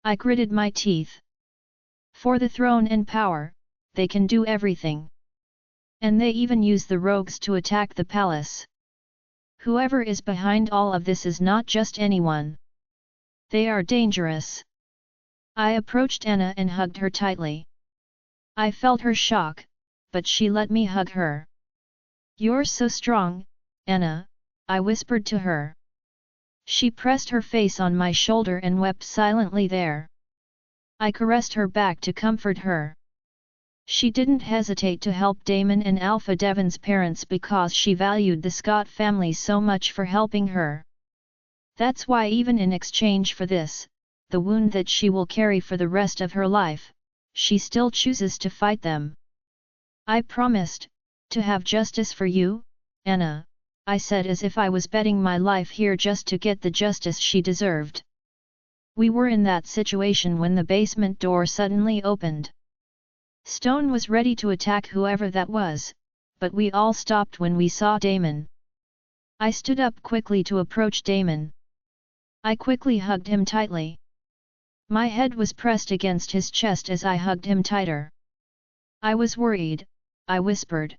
I gritted my teeth. For the throne and power, they can do everything. And they even use the rogues to attack the palace. Whoever is behind all of this is not just anyone. They are dangerous. I approached Anna and hugged her tightly. I felt her shock, but she let me hug her. "You're so strong, Anna," I whispered to her. She pressed her face on my shoulder and wept silently there. I caressed her back to comfort her. She didn't hesitate to help Damon and Alpha Devon's parents because she valued the Scott family so much for helping her. That's why even in exchange for this, the wound that she will carry for the rest of her life, she still chooses to fight them. "I promised to have justice for you, Anna," I said as if I was betting my life here just to get the justice she deserved. We were in that situation when the basement door suddenly opened. Stone was ready to attack whoever that was, but we all stopped when we saw Damon. I stood up quickly to approach Damon. I quickly hugged him tightly. My head was pressed against his chest as I hugged him tighter. "I was worried," I whispered.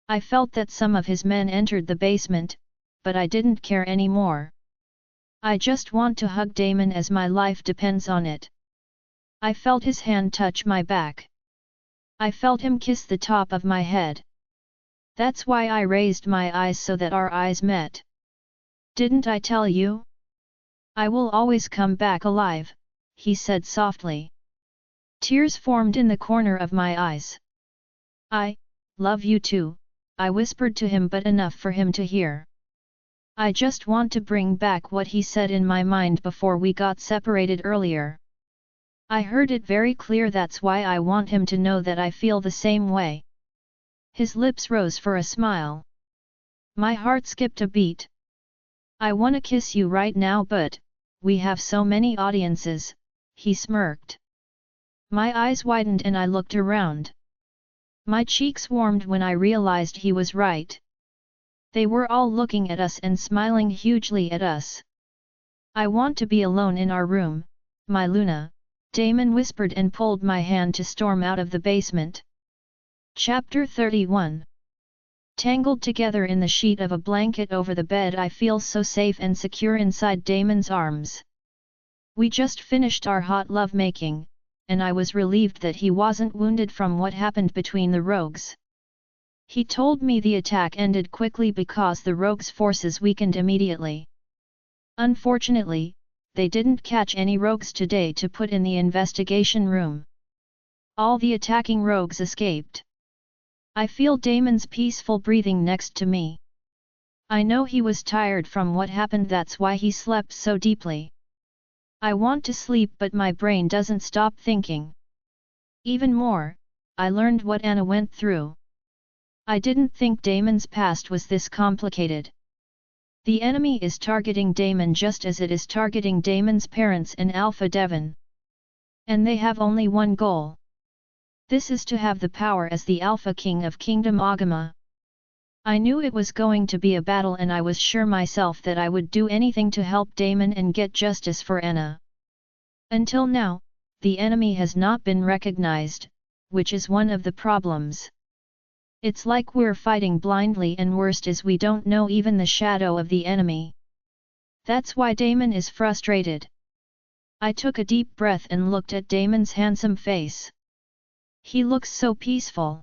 I felt that some of his men entered the basement, but I didn't care anymore. I just want to hug Damon as my life depends on it. I felt his hand touch my back. I felt him kiss the top of my head. That's why I raised my eyes so that our eyes met. "Didn't I tell you? I will always come back alive," he said softly. Tears formed in the corner of my eyes. "I love you too," I whispered to him, but enough for him to hear. I just want to bring back what he said in my mind before we got separated earlier. I heard it very clear, that's why I want him to know that I feel the same way. His lips rose for a smile. My heart skipped a beat. "I wanna kiss you right now, but we have so many audiences," he smirked. My eyes widened and I looked around. My cheeks warmed when I realized he was right. They were all looking at us and smiling hugely at us. "I want to be alone in our room, my Luna," Damon whispered and pulled my hand to storm out of the basement. Chapter 31. Tangled together in the sheet of a blanket over the bed, I feel so safe and secure inside Damon's arms. We just finished our hot lovemaking, and I was relieved that he wasn't wounded from what happened between the rogues. He told me the attack ended quickly because the rogues' forces weakened immediately. Unfortunately, they didn't catch any rogues today to put in the investigation room. All the attacking rogues escaped. I feel Damon's peaceful breathing next to me. I know he was tired from what happened, that's why he slept so deeply. I want to sleep, but my brain doesn't stop thinking. Even more, I learned what Anna went through. I didn't think Damon's past was this complicated. The enemy is targeting Damon just as it is targeting Damon's parents and Alpha Devon. And they have only one goal. This is to have the power as the Alpha King of Kingdom Agama. I knew it was going to be a battle, and I was sure myself that I would do anything to help Damon and get justice for Anna. Until now, the enemy has not been recognized, which is one of the problems. It's like we're fighting blindly, and worst is we don't know even the shadow of the enemy. That's why Damon is frustrated. I took a deep breath and looked at Damon's handsome face. He looks so peaceful.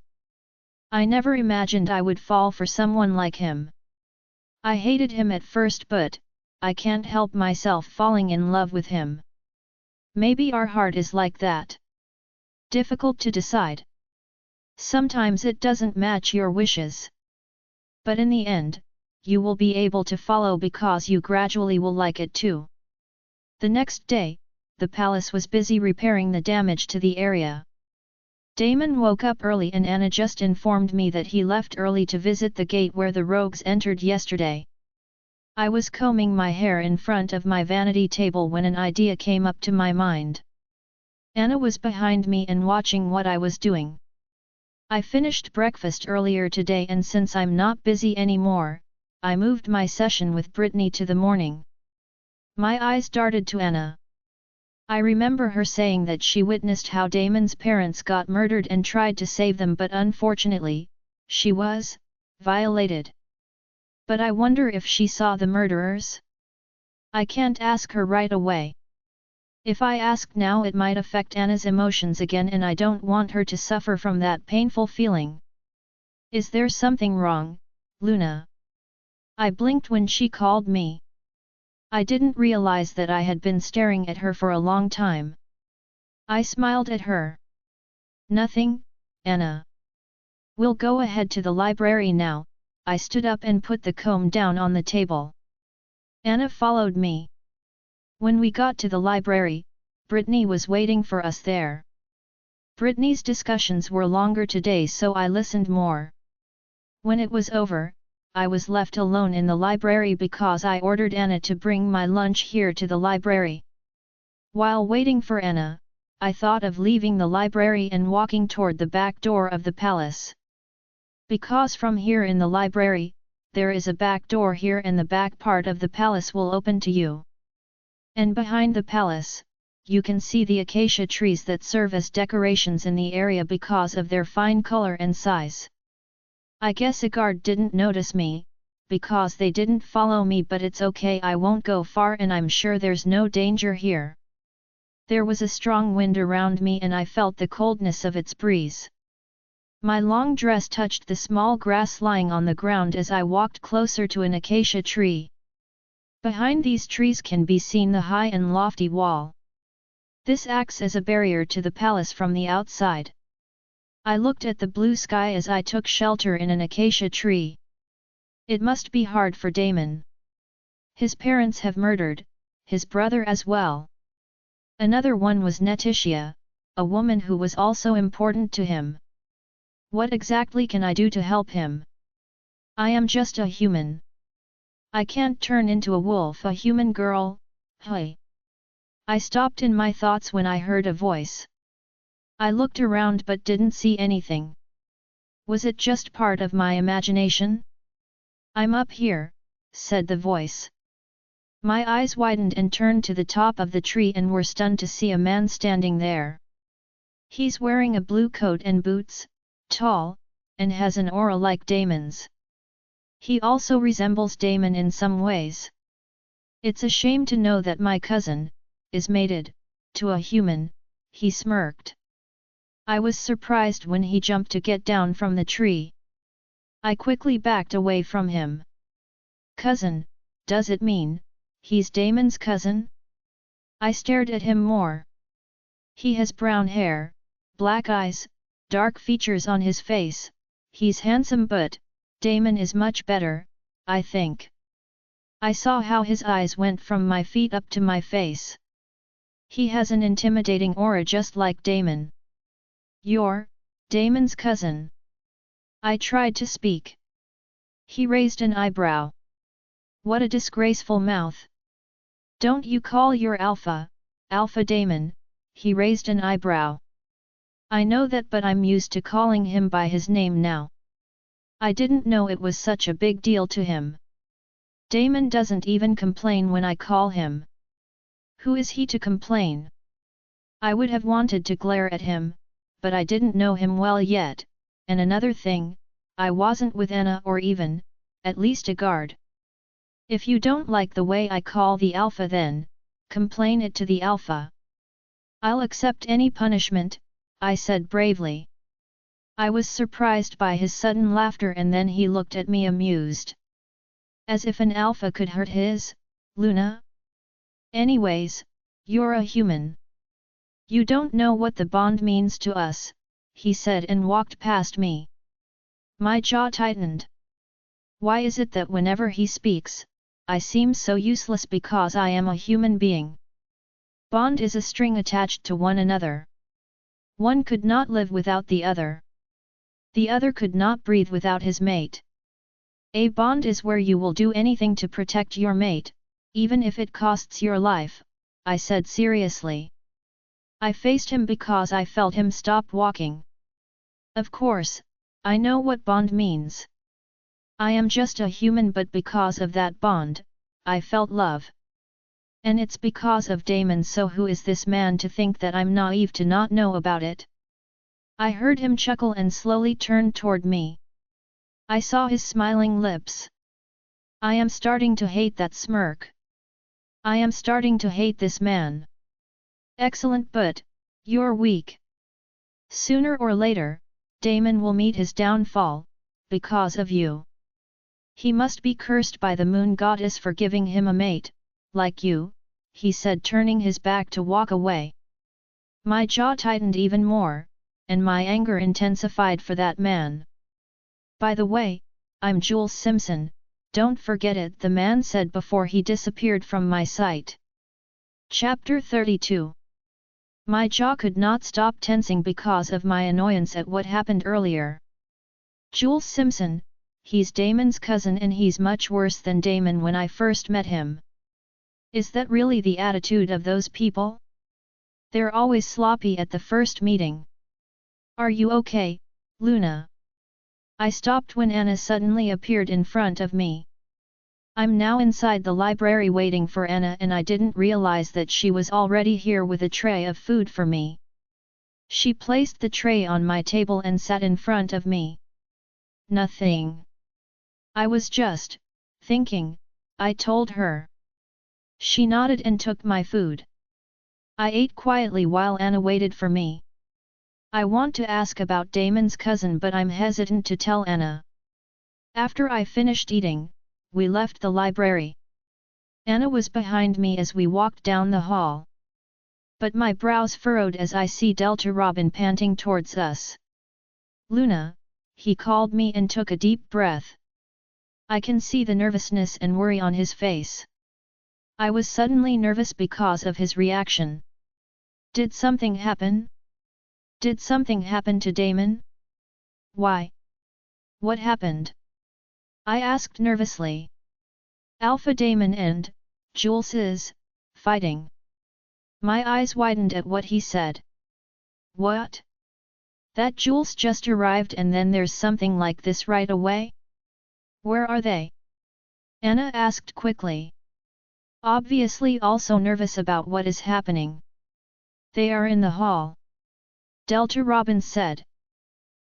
I never imagined I would fall for someone like him. I hated him at first, but I can't help myself falling in love with him. Maybe our heart is like that. Difficult to decide. Sometimes it doesn't match your wishes. But in the end, you will be able to follow because you gradually will like it too. The next day, the palace was busy repairing the damage to the area. Damon woke up early and Anna just informed me that he left early to visit the gate where the rogues entered yesterday. I was combing my hair in front of my vanity table when an idea came up to my mind. Anna was behind me and watching what I was doing. I finished breakfast earlier today, and since I'm not busy anymore, I moved my session with Brittany to the morning. My eyes darted to Anna. I remember her saying that she witnessed how Damon's parents got murdered and tried to save them, but unfortunately, she was violated. But I wonder if she saw the murderers? I can't ask her right away. If I ask now it might affect Anna's emotions again and I don't want her to suffer from that painful feeling. Is there something wrong, Luna? I blinked when she called me. I didn't realize that I had been staring at her for a long time. I smiled at her. Nothing, Anna. We'll go ahead to the library now. I stood up and put the comb down on the table. Anna followed me. When we got to the library, Brittany was waiting for us there. Brittany's discussions were longer today, so I listened more. When it was over, I was left alone in the library because I ordered Anna to bring my lunch here to the library. While waiting for Anna, I thought of leaving the library and walking toward the back door of the palace. Because from here in the library, there is a back door here and the back part of the palace will open to you. And behind the palace, you can see the acacia trees that serve as decorations in the area because of their fine color and size. I guess a guard didn't notice me, because they didn't follow me, but it's okay, I won't go far and I'm sure there's no danger here. There was a strong wind around me and I felt the coldness of its breeze. My long dress touched the small grass lying on the ground as I walked closer to an acacia tree. Behind these trees can be seen the high and lofty wall. This acts as a barrier to the palace from the outside. I looked at the blue sky as I took shelter in an acacia tree. It must be hard for Damon. His parents have murdered, his brother as well. Another one was Netitia, a woman who was also important to him. What exactly can I do to help him? I am just a human. I can't turn into a wolf, a human girl, hey. I stopped in my thoughts when I heard a voice. I looked around but didn't see anything. Was it just part of my imagination? I'm up here, said the voice. My eyes widened and turned to the top of the tree and were stunned to see a man standing there. He's wearing a blue coat and boots, tall, and has an aura like Damon's. He also resembles Damon in some ways. It's a shame to know that my cousin is mated to a human, he smirked. I was surprised when he jumped to get down from the tree. I quickly backed away from him. Cousin, does it mean he's Damon's cousin? I stared at him more. He has brown hair, black eyes, dark features on his face. He's handsome, but Damon is much better, I think. I saw how his eyes went from my feet up to my face. He has an intimidating aura just like Damon. You're Damon's cousin. I tried to speak. He raised an eyebrow. What a disgraceful mouth. Don't you call your Alpha Damon, he raised an eyebrow. I know that, but I'm used to calling him by his name now. I didn't know it was such a big deal to him. Damon doesn't even complain when I call him. Who is he to complain? I would have wanted to glare at him, but I didn't know him well yet, and another thing, I wasn't with Anna or even, at least a guard. If you don't like the way I call the Alpha, then complain it to the Alpha. I'll accept any punishment, I said bravely. I was surprised by his sudden laughter and then he looked at me amused. As if an Alpha could hurt his Luna? Anyways, you're a human. You don't know what the bond means to us, he said and walked past me. My jaw tightened. Why is it that whenever he speaks, I seem so useless because I am a human being? Bond is a string attached to one another. One could not live without the other. The other could not breathe without his mate. A bond is where you will do anything to protect your mate, even if it costs your life, I said seriously. I faced him because I felt him stop walking. Of course, I know what bond means. I am just a human, but because of that bond, I felt love. And it's because of Damon, so who is this man to think that I'm naive to not know about it? I heard him chuckle and slowly turned toward me. I saw his smiling lips. I am starting to hate that smirk. I am starting to hate this man. Excellent, but you're weak. Sooner or later, Damon will meet his downfall, because of you. He must be cursed by the moon goddess for giving him a mate, like you, he said, turning his back to walk away. My jaw tightened even more, and my anger intensified for that man. By the way, I'm Jules Simpson, don't forget it, the man said before he disappeared from my sight. Chapter 32. My jaw could not stop tensing because of my annoyance at what happened earlier. Jules Simpson, he's Damon's cousin and he's much worse than Damon when I first met him. Is that really the attitude of those people? They're always sloppy at the first meeting. Are you okay, Luna? I stopped when Anna suddenly appeared in front of me. I'm now inside the library waiting for Anna and I didn't realize that she was already here with a tray of food for me. She placed the tray on my table and sat in front of me. Nothing. I was just thinking, I told her. She nodded and took my food. I ate quietly while Anna waited for me. I want to ask about Damon's cousin but I'm hesitant to tell Anna. After I finished eating, we left the library. Anna was behind me as we walked down the hall. But my brows furrowed as I see Delta Robin panting towards us. Luna, he called me and took a deep breath. I can see the nervousness and worry on his face. I was suddenly nervous because of his reaction. Did something happen? Did something happen to Damon? Why? What happened? I asked nervously. Alpha Damon and Jules is fighting. My eyes widened at what he said. What? That Jules just arrived and then there's something like this right away? Where are they? Anna asked quickly. Obviously also nervous about what is happening. They are in the hall. Delta Robin said.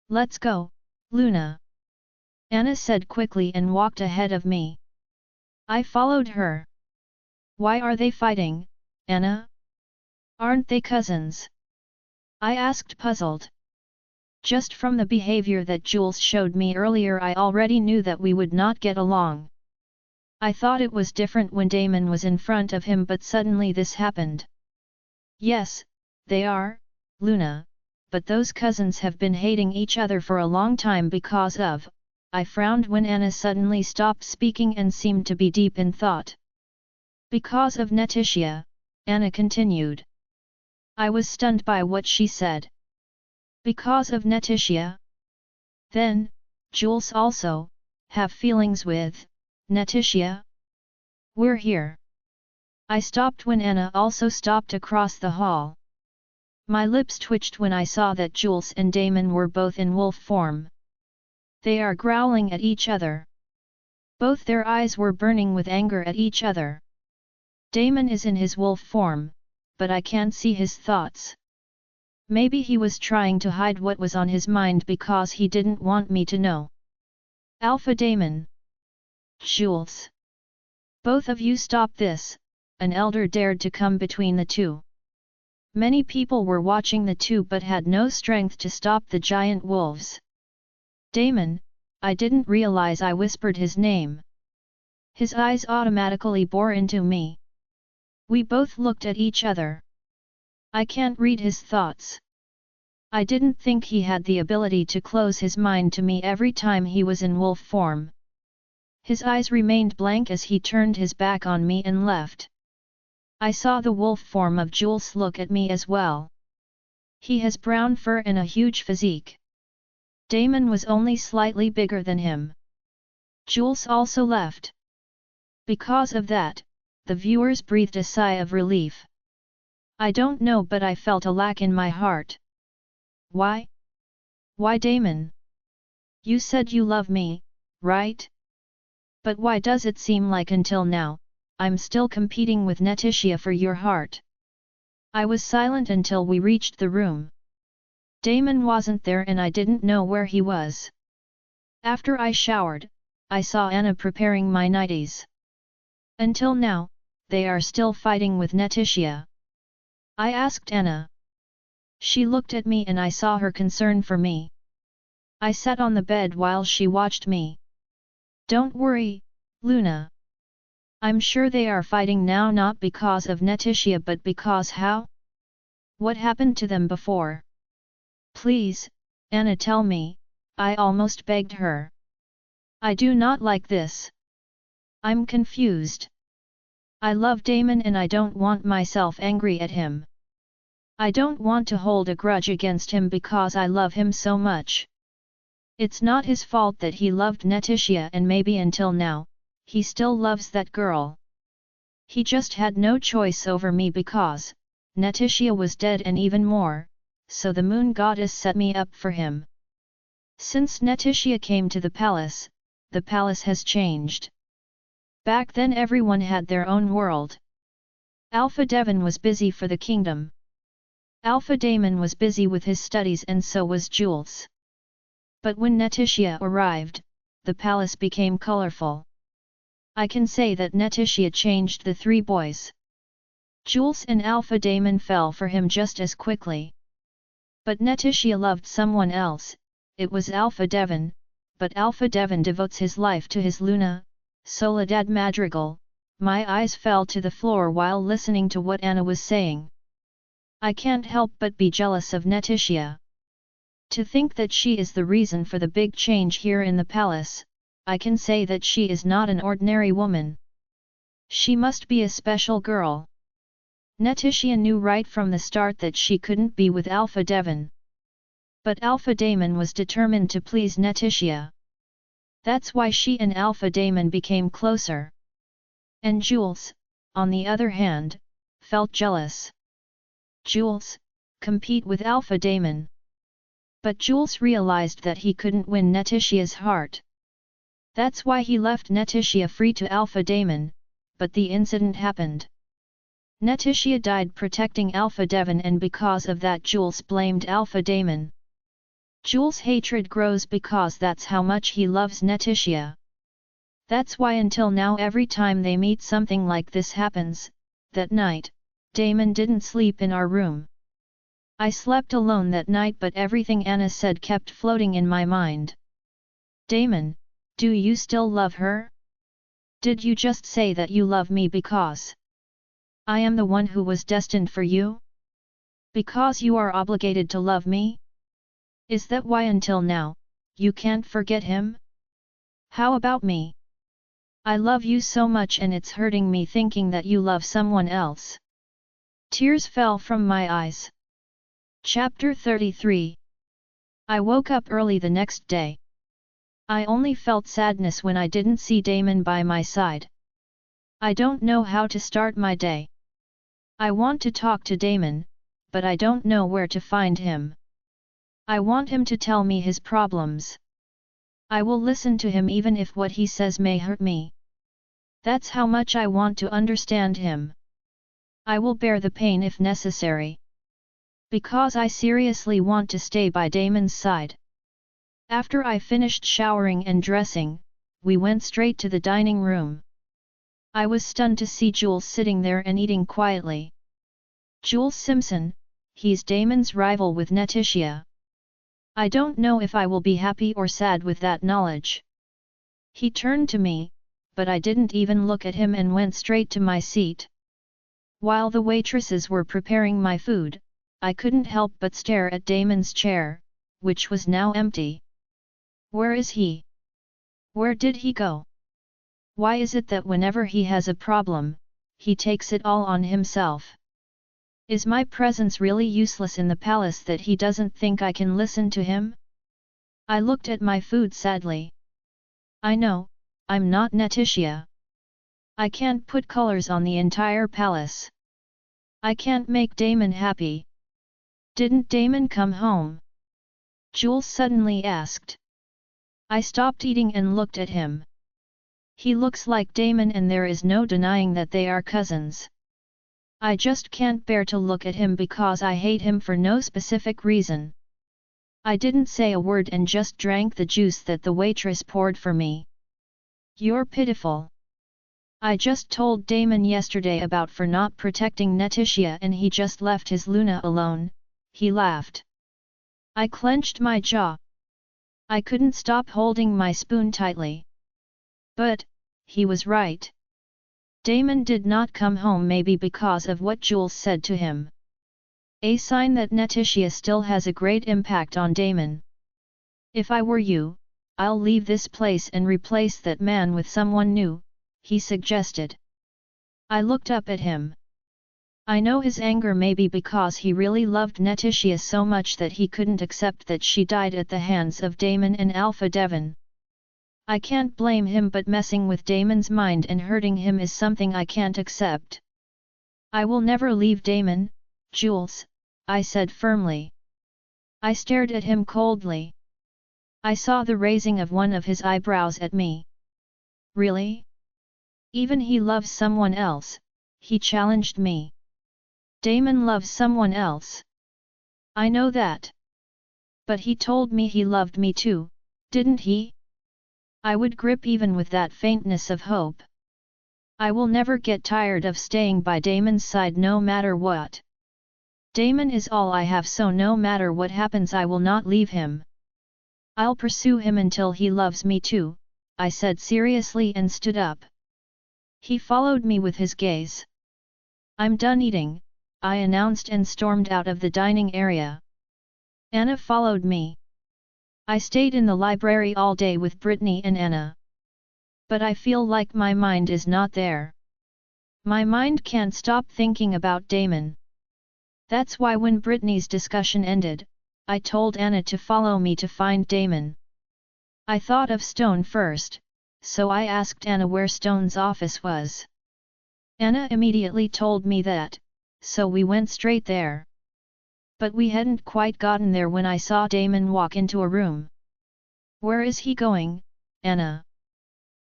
Let's go, Luna. Anna said quickly and walked ahead of me. I followed her. Why are they fighting, Anna? Aren't they cousins? I asked puzzled. Just from the behavior that Jules showed me earlier I already knew that we would not get along. I thought it was different when Damon was in front of him but suddenly this happened. Yes, they are, Luna, but those cousins have been hating each other for a long time because of… I frowned when Anna suddenly stopped speaking and seemed to be deep in thought. Because of Netitia, Anna continued. I was stunned by what she said. Because of Netitia? Then, Jules also, have feelings with Netitia? We're here. I stopped when Anna also stopped across the hall. My lips twitched when I saw that Jules and Damon were both in wolf form. They are growling at each other. Both their eyes were burning with anger at each other. Damon is in his wolf form, but I can't see his thoughts. Maybe he was trying to hide what was on his mind because he didn't want me to know. Alpha Damon. Jules. Both of you stop this, an elder dared to come between the two. Many people were watching the two but had no strength to stop the giant wolves. Damon, I didn't realize I whispered his name. His eyes automatically bore into me. We both looked at each other. I can't read his thoughts. I didn't think he had the ability to close his mind to me every time he was in wolf form. His eyes remained blank as he turned his back on me and left. I saw the wolf form of Jules look at me as well. He has brown fur and a huge physique. Damon was only slightly bigger than him. Jules also left. Because of that, the viewers breathed a sigh of relief. I don't know but I felt a lack in my heart. Why? Why Damon? You said you love me, right? But why does it seem like until now, I'm still competing with Netitia for your heart? I was silent until we reached the room. Damon wasn't there and I didn't know where he was. After I showered, I saw Anna preparing my nighties. Until now, they are still fighting with Netitia. I asked Anna. She looked at me and I saw her concern for me. I sat on the bed while she watched me. Don't worry, Luna. I'm sure they are fighting now not because of Netitia but because how? What happened to them before? Please, Anna tell me, I almost begged her. I do not like this. I'm confused. I love Damon and I don't want myself angry at him. I don't want to hold a grudge against him because I love him so much. It's not his fault that he loved Netitia and maybe until now, he still loves that girl. He just had no choice over me because Netitia was dead and even more, so the moon goddess set me up for him. Since Netitia came to the palace has changed. Back then everyone had their own world. Alpha Devon was busy for the kingdom. Alpha Damon was busy with his studies and so was Jules. But when Netitia arrived, the palace became colorful. I can say that Netitia changed the three boys. Jules and Alpha Damon fell for him just as quickly. But Netitia loved someone else, it was Alpha Devon, but Alpha Devon devotes his life to his Luna, Soledad Madrigal. My eyes fell to the floor while listening to what Anna was saying. I can't help but be jealous of Netitia. To think that she is the reason for the big change here in the palace, I can say that she is not an ordinary woman. She must be a special girl. Netitia knew right from the start that she couldn't be with Alpha Devon. But Alpha Damon was determined to please Netitia. That's why she and Alpha Damon became closer. And Jules, on the other hand, felt jealous. Jules, compete with Alpha Damon. But Jules realized that he couldn't win Netitia's heart. That's why he left Netitia free to Alpha Damon, but the incident happened. Netitia died protecting Alpha Devon and because of that Jules blamed Alpha Damon. Jules' hatred grows because that's how much he loves Netitia. That's why until now every time they meet something like this happens. That night, Damon didn't sleep in our room. I slept alone that night but everything Anna said kept floating in my mind. Damon, do you still love her? Did you just say that you love me because I am the one who was destined for you? Because you are obligated to love me? Is that why until now, you can't forget him? How about me? I love you so much and it's hurting me thinking that you love someone else. Tears fell from my eyes. Chapter 33. I woke up early the next day. I only felt sadness when I didn't see Damon by my side. I don't know how to start my day. I want to talk to Damon, but I don't know where to find him. I want him to tell me his problems. I will listen to him even if what he says may hurt me. That's how much I want to understand him. I will bear the pain if necessary. Because I seriously want to stay by Damon's side. After I finished showering and dressing, we went straight to the dining room. I was stunned to see Jules sitting there and eating quietly. Jules Simpson, he's Damon's rival with Netitia. I don't know if I will be happy or sad with that knowledge. He turned to me, but I didn't even look at him and went straight to my seat. While the waitresses were preparing my food, I couldn't help but stare at Damon's chair, which was now empty. Where is he? Where did he go? Why is it that whenever he has a problem, he takes it all on himself? Is my presence really useless in the palace that he doesn't think I can listen to him? I looked at my food sadly. I know, I'm not Netitia. I can't put colors on the entire palace. I can't make Damon happy. Didn't Damon come home? Jules suddenly asked. I stopped eating and looked at him. He looks like Damon and there is no denying that they are cousins. I just can't bear to look at him because I hate him for no specific reason. I didn't say a word and just drank the juice that the waitress poured for me. You're pitiful. I just told Damon yesterday about for not protecting Neticia and he just left his Luna alone," he laughed. I clenched my jaw. I couldn't stop holding my spoon tightly. But, he was right. Damon did not come home, maybe because of what Jules said to him. A sign that Neticia still has a great impact on Damon. If I were you, I'll leave this place and replace that man with someone new, he suggested. I looked up at him. I know his anger may be because he really loved Neticia so much that he couldn't accept that she died at the hands of Damon and Alpha Devon. I can't blame him, but messing with Damon's mind and hurting him is something I can't accept. I will never leave Damon, Jules, I said firmly. I stared at him coldly. I saw the raising of one of his eyebrows at me. Really? Even he loves someone else, he challenged me. Damon loves someone else. I know that. But he told me he loved me too, didn't he? I would grip even with that faintness of hope. I will never get tired of staying by Damon's side no matter what. Damon is all I have, so no matter what happens I will not leave him. I'll pursue him until he loves me too, I said seriously and stood up. He followed me with his gaze. I'm done eating, I announced and stormed out of the dining area. Anna followed me. I stayed in the library all day with Brittany and Anna. But I feel like my mind is not there. My mind can't stop thinking about Damon. That's why when Brittany's discussion ended, I told Anna to follow me to find Damon. I thought of Stone first, so I asked Anna where Stone's office was. Anna immediately told me that, so we went straight there. But we hadn't quite gotten there when I saw Damon walk into a room. Where is he going, Anna?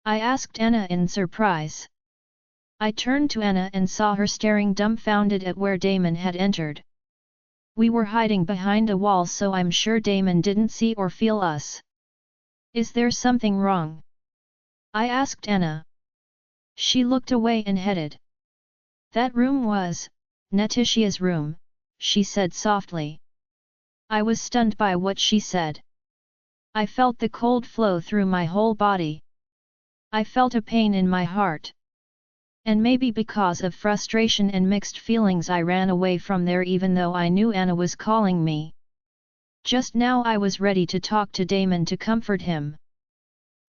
I asked Anna in surprise. I turned to Anna and saw her staring dumbfounded at where Damon had entered. We were hiding behind a wall, so I'm sure Damon didn't see or feel us. Is there something wrong? I asked Anna. She looked away and headed. That room was Neticia's room, she said softly. I was stunned by what she said. I felt the cold flow through my whole body. I felt a pain in my heart. And maybe because of frustration and mixed feelings I ran away from there even though I knew Anna was calling me. Just now I was ready to talk to Damon to comfort him.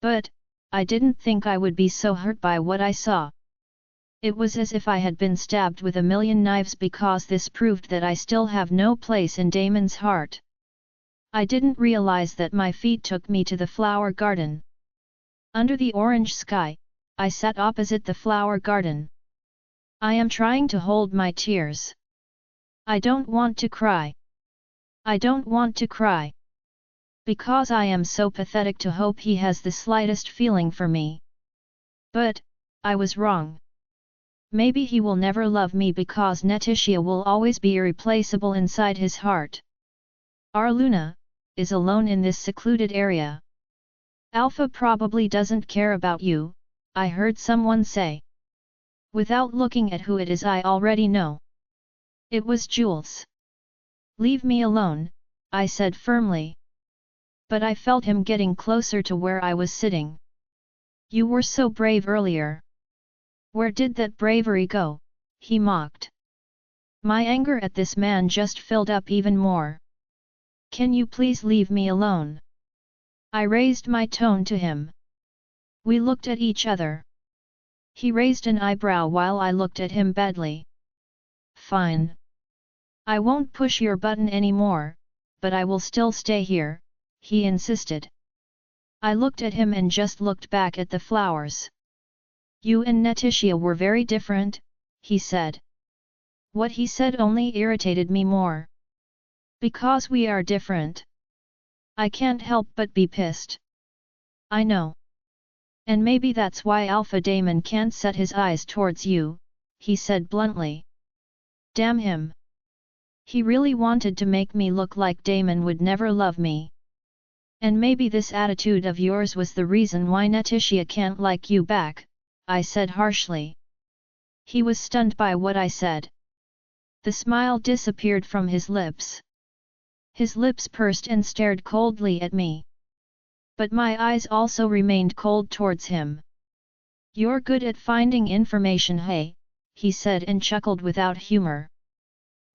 But, I didn't think I would be so hurt by what I saw. It was as if I had been stabbed with a million knives because this proved that I still have no place in Damon's heart. I didn't realize that my feet took me to the flower garden. Under the orange sky, I sat opposite the flower garden. I am trying to hold my tears. I don't want to cry. I don't want to cry. Because I am so pathetic to hope he has the slightest feeling for me. But, I was wrong. Maybe he will never love me because Neticia will always be irreplaceable inside his heart. Our Luna is alone in this secluded area. Alpha probably doesn't care about you, I heard someone say. Without looking at who it is I already know. It was Jules. Leave me alone, I said firmly. But I felt him getting closer to where I was sitting. You were so brave earlier. Where did that bravery go? He mocked. My anger at this man just filled up even more. Can you please leave me alone? I raised my tone to him. We looked at each other. He raised an eyebrow while I looked at him badly. Fine. I won't push your button anymore, but I will still stay here, he insisted. I looked at him and just looked back at the flowers. You and Neticia were very different, he said. What he said only irritated me more. Because we are different. I can't help but be pissed. I know. And maybe that's why Alpha Damon can't set his eyes towards you, he said bluntly. Damn him. He really wanted to make me look like Damon would never love me. And maybe this attitude of yours was the reason why Netitia can't like you back, I said harshly. He was stunned by what I said. The smile disappeared from his lips. His lips pursed and stared coldly at me. But my eyes also remained cold towards him. You're good at finding information, hey, he said and chuckled without humor.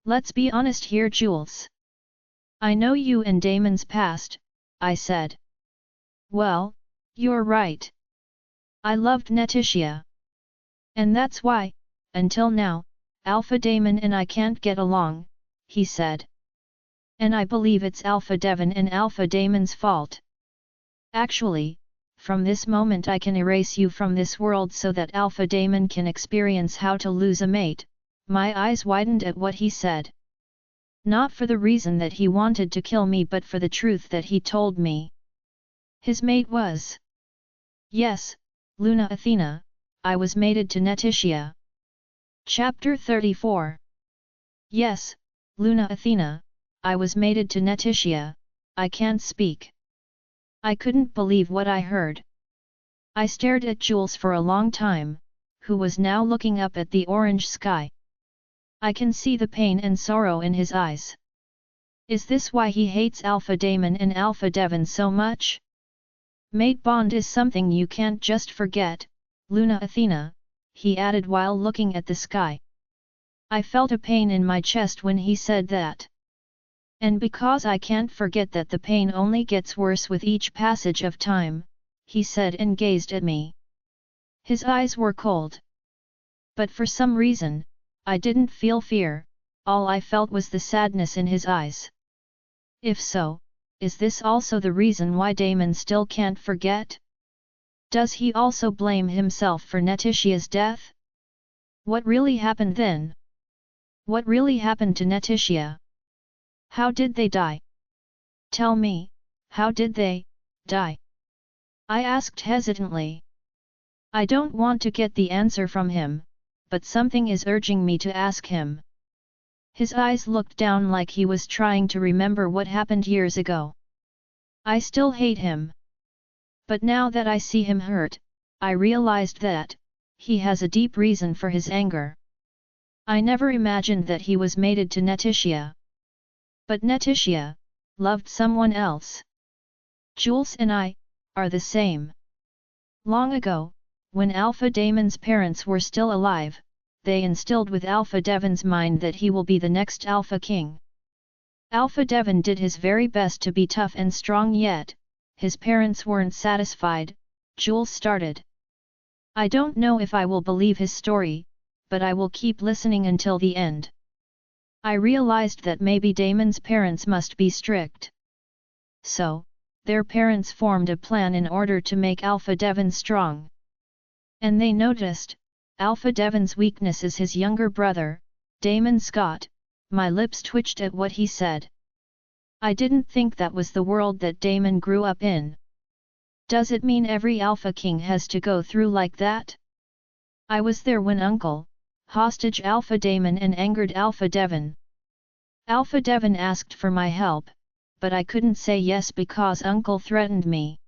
Let's be honest here, Jules. I know you and Damon's past, I said. Well, you're right. I loved Netitia. And that's why, until now, Alpha Damon and I can't get along, he said. And I believe it's Alpha Devon and Alpha Damon's fault. Actually, from this moment I can erase you from this world so that Alpha Damon can experience how to lose a mate. My eyes widened at what he said. Not for the reason that he wanted to kill me but for the truth that he told me. His mate was. Yes, Luna Athena, I was mated to Netitia. Chapter 34. Yes, Luna Athena, I was mated to Netitia, I can't speak. I couldn't believe what I heard. I stared at Jules for a long time, who was now looking up at the orange sky. I can see the pain and sorrow in his eyes. Is this why he hates Alpha Damon and Alpha Devon so much? Mate bond is something you can't just forget, Luna Athena, he added while looking at the sky. I felt a pain in my chest when he said that. And because I can't forget that the pain only gets worse with each passage of time, he said and gazed at me. His eyes were cold. But for some reason, I didn't feel fear, all I felt was the sadness in his eyes. If so, is this also the reason why Damon still can't forget? Does he also blame himself for Netitia's death? What really happened then? What really happened to Netitia? How did they die? Tell me, how did they die? I asked hesitantly. I don't want to get the answer from him, but something is urging me to ask him. His eyes looked down like he was trying to remember what happened years ago. I still hate him. But now that I see him hurt, I realized that he has a deep reason for his anger. I never imagined that he was mated to Netitia. But Netitia loved someone else. Jules and I are the same. Long ago, when Alpha Damon's parents were still alive, they instilled with Alpha Devon's mind that he will be the next Alpha King. Alpha Devon did his very best to be tough and strong, yet his parents weren't satisfied. Jules started. I don't know if I will believe his story, but I will keep listening until the end. I realized that maybe Damon's parents must be strict. So, their parents formed a plan in order to make Alpha Devon strong. And they noticed, Alpha Devon's weakness is his younger brother, Damon Scott. My lips twitched at what he said. I didn't think that was the world that Damon grew up in. Does it mean every Alpha King has to go through like that? I was there when Uncle hostage Alpha Damon and angered Alpha Devon. Alpha Devon asked for my help, but I couldn't say yes because Uncle threatened me.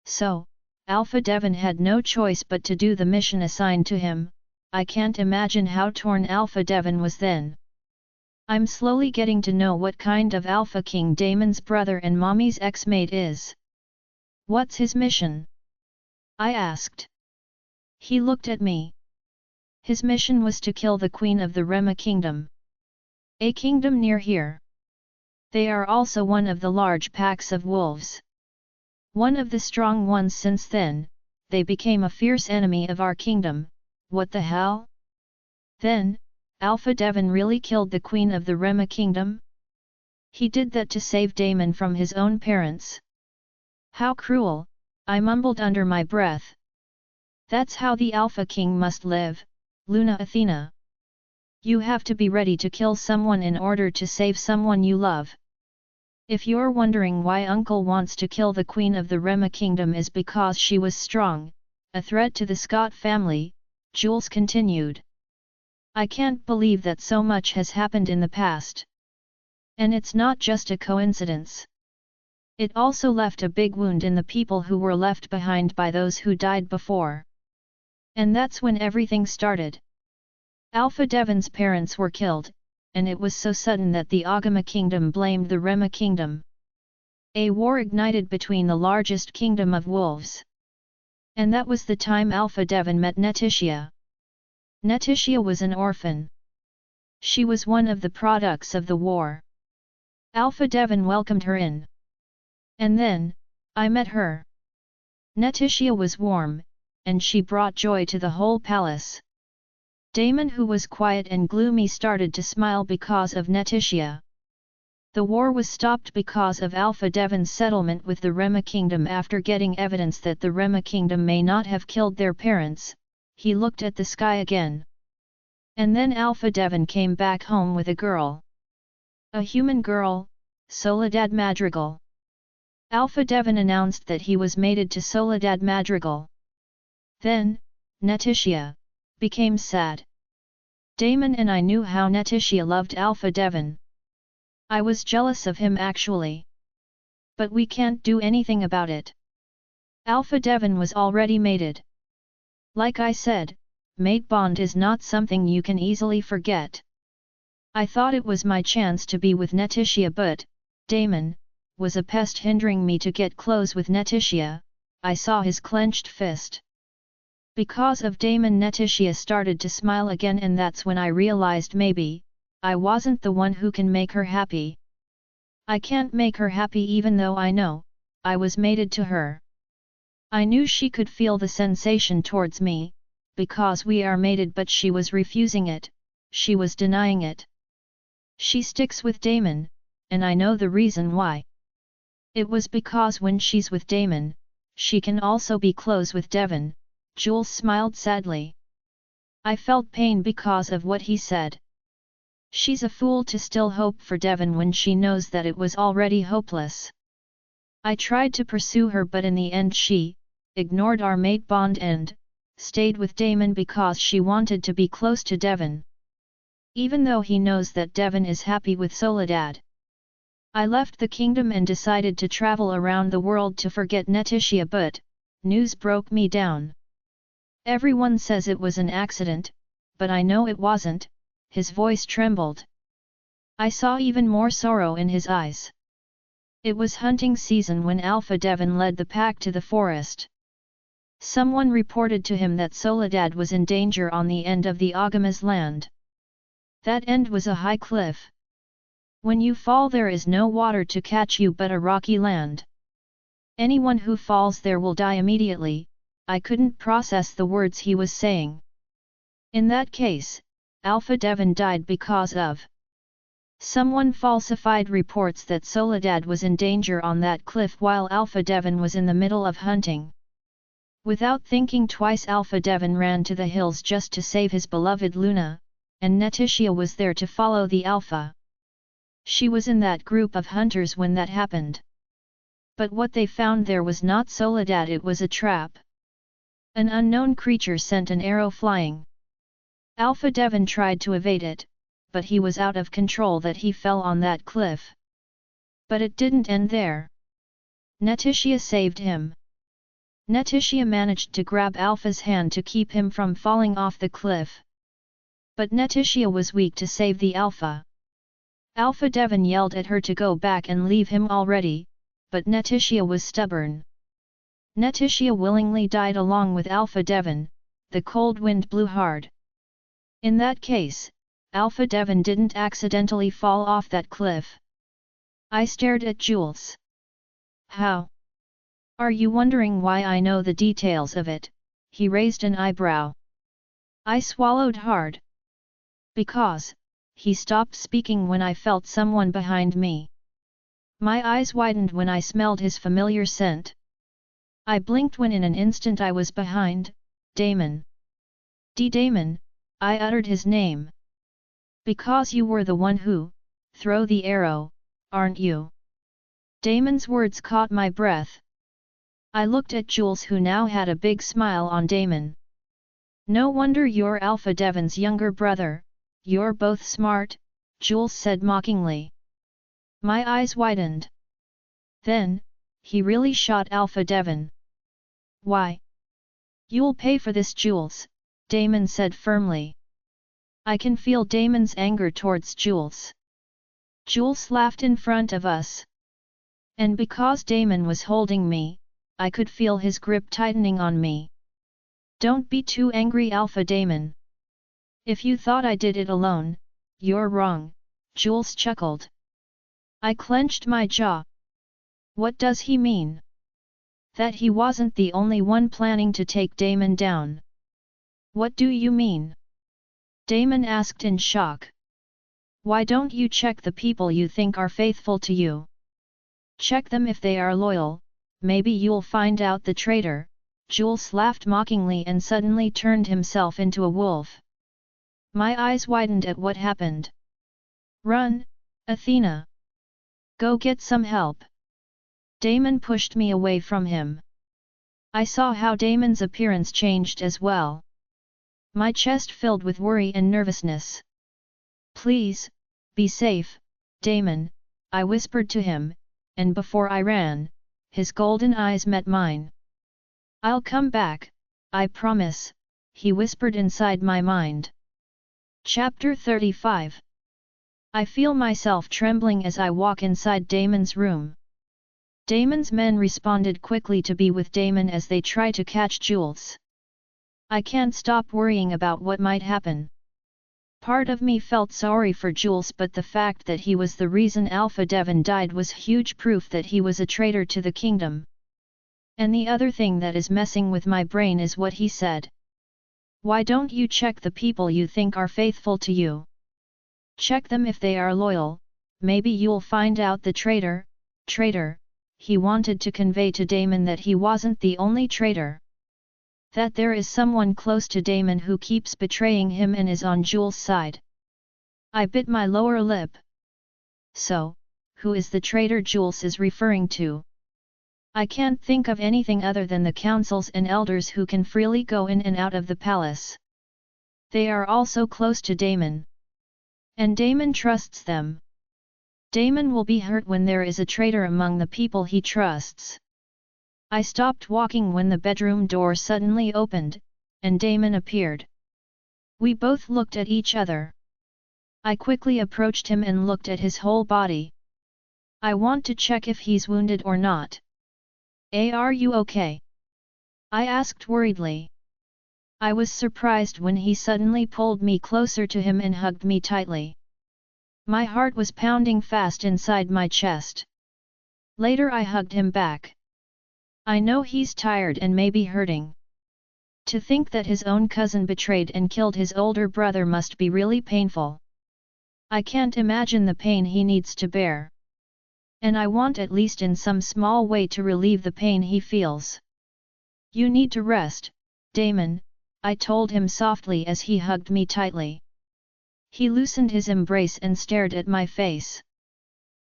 So, Alpha Devon had no choice but to do the mission assigned to him. I can't imagine how torn Alpha Devon was then. I'm slowly getting to know what kind of Alpha King Damon's brother and Mommy's ex-mate is. What's his mission? I asked. He looked at me. His mission was to kill the Queen of the Rema Kingdom. A kingdom near here. They are also one of the large packs of wolves. One of the strong ones. Since then, they became a fierce enemy of our kingdom. What the hell? Then, Alpha Devon really killed the Queen of the Rema Kingdom? He did that to save Damon from his own parents. How cruel, I mumbled under my breath. That's how the Alpha King must live, Luna Athena. You have to be ready to kill someone in order to save someone you love. If you're wondering why Uncle wants to kill the Queen of the Rema Kingdom is because she was strong, a threat to the Scott family, Jules continued. I can't believe that so much has happened in the past. And it's not just a coincidence. It also left a big wound in the people who were left behind by those who died before. And that's when everything started. Alpha Devon's parents were killed, and it was so sudden that the Agama kingdom blamed the Rema kingdom. A war ignited between the largest kingdom of wolves. And that was the time Alpha Devon met Netitia. Netitia was an orphan. She was one of the products of the war. Alpha Devon welcomed her in. And then, I met her. Netitia was warm, and she brought joy to the whole palace. Damon, who was quiet and gloomy, started to smile because of Netitia. The war was stopped because of Alpha Devon's settlement with the Rema kingdom. After getting evidence that the Rema kingdom may not have killed their parents, he looked at the sky again. And then Alpha Devon came back home with a girl. A human girl, Soledad Madrigal. Alpha Devon announced that he was mated to Soledad Madrigal. Then, Netitia became sad. Damon and I knew how Netitia loved Alpha Devon. I was jealous of him actually. But we can't do anything about it. Alpha Devon was already mated. Like I said, mate bond is not something you can easily forget. I thought it was my chance to be with Netitia, but Damon was a pest hindering me to get close with Netitia. I saw his clenched fist. Because of Damon, Netitia started to smile again, and that's when I realized maybe I wasn't the one who can make her happy. I can't make her happy even though I know I was mated to her. I knew she could feel the sensation towards me, because we are mated, but she was refusing it, she was denying it. She sticks with Damon, and I know the reason why. It was because when she's with Damon, she can also be close with Devon. Jules smiled sadly. I felt pain because of what he said. She's a fool to still hope for Devon when she knows that it was already hopeless. I tried to pursue her, but in the end she ignored our mate bond and stayed with Damon because she wanted to be close to Devon. Even though he knows that Devon is happy with Soledad. I left the kingdom and decided to travel around the world to forget Netitia, but news broke me down. Everyone says it was an accident, but I know it wasn't. His voice trembled. I saw even more sorrow in his eyes. It was hunting season when Alpha Devon led the pack to the forest. Someone reported to him that Soledad was in danger on the end of the Agama's land. That end was a high cliff. When you fall, there is no water to catch you but a rocky land. Anyone who falls there will die immediately. I couldn't process the words he was saying. In that case, Alpha Devon died because of someone falsified reports that Soledad was in danger on that cliff while Alpha Devon was in the middle of hunting. Without thinking twice, Alpha Devon ran to the hills just to save his beloved Luna, and Netitia was there to follow the Alpha. She was in that group of hunters when that happened. But what they found there was not Soledad, it was a trap. An unknown creature sent an arrow flying. Alpha Devon tried to evade it, but he was out of control that he fell on that cliff. But it didn't end there. Netitia saved him. Netitia managed to grab Alpha's hand to keep him from falling off the cliff. But Netitia was weak to save the Alpha. Alpha Devon yelled at her to go back and leave him already, but Netitia was stubborn. Netitia willingly died along with Alpha Devon. The cold wind blew hard. In that case, Alpha Devon didn't accidentally fall off that cliff. I stared at Jules. How? Are you wondering why I know the details of it? He raised an eyebrow. I swallowed hard. Because he stopped speaking when I felt someone behind me. My eyes widened when I smelled his familiar scent. I blinked when in an instant I was behind Damon. Damon, I uttered his name. Because you were the one who threw the arrow, aren't you? Damon's words caught my breath. I looked at Jules, who now had a big smile on Damon. No wonder you're Alpha Devon's younger brother, you're both smart, Jules said mockingly. My eyes widened. Then, he really shot Alpha Devon. Why? You'll pay for this, Jules, Damon said firmly. I can feel Damon's anger towards Jules. Jules laughed in front of us. And because Damon was holding me, I could feel his grip tightening on me. Don't be too angry, Alpha Damon. If you thought I did it alone, you're wrong, Jules chuckled. I clenched my jaw. What does he mean? That he wasn't the only one planning to take Damon down. What do you mean? Damon asked in shock. Why don't you check the people you think are faithful to you? Check them if they are loyal, maybe you'll find out the traitor. Jules laughed mockingly and suddenly turned himself into a wolf. My eyes widened at what happened. Run, Athena! Go get some help! Damon pushed me away from him. I saw how Damon's appearance changed as well. My chest filled with worry and nervousness. Please, be safe, Damon, I whispered to him, and before I ran, his golden eyes met mine. I'll come back, I promise, he whispered inside my mind. Chapter 35. I feel myself trembling as I walk inside Damon's room. Damon's men responded quickly to be with Damon as they try to catch Jules. I can't stop worrying about what might happen. Part of me felt sorry for Jules, but the fact that he was the reason Alpha Devon died was huge proof that he was a traitor to the kingdom. And the other thing that is messing with my brain is what he said. Why don't you check the people you think are faithful to you? Check them if they are loyal, maybe you'll find out the traitor. Traitor, he wanted to convey to Damon that he wasn't the only traitor. That there is someone close to Damon who keeps betraying him and is on Jules' side. I bit my lower lip. So, who is the traitor Jules is referring to? I can't think of anything other than the councils and elders who can freely go in and out of the palace. They are all so close to Damon. And Damon trusts them. Damon will be hurt when there is a traitor among the people he trusts. I stopped walking when the bedroom door suddenly opened, and Damon appeared. We both looked at each other. I quickly approached him and looked at his whole body. I want to check if he's wounded or not. Are you okay? I asked worriedly. I was surprised when he suddenly pulled me closer to him and hugged me tightly. My heart was pounding fast inside my chest. Later I hugged him back. I know he's tired and maybe hurting. To think that his own cousin betrayed and killed his older brother must be really painful. I can't imagine the pain he needs to bear. And I want at least in some small way to relieve the pain he feels. You need to rest, Damon, I told him softly as he hugged me tightly. He loosened his embrace and stared at my face.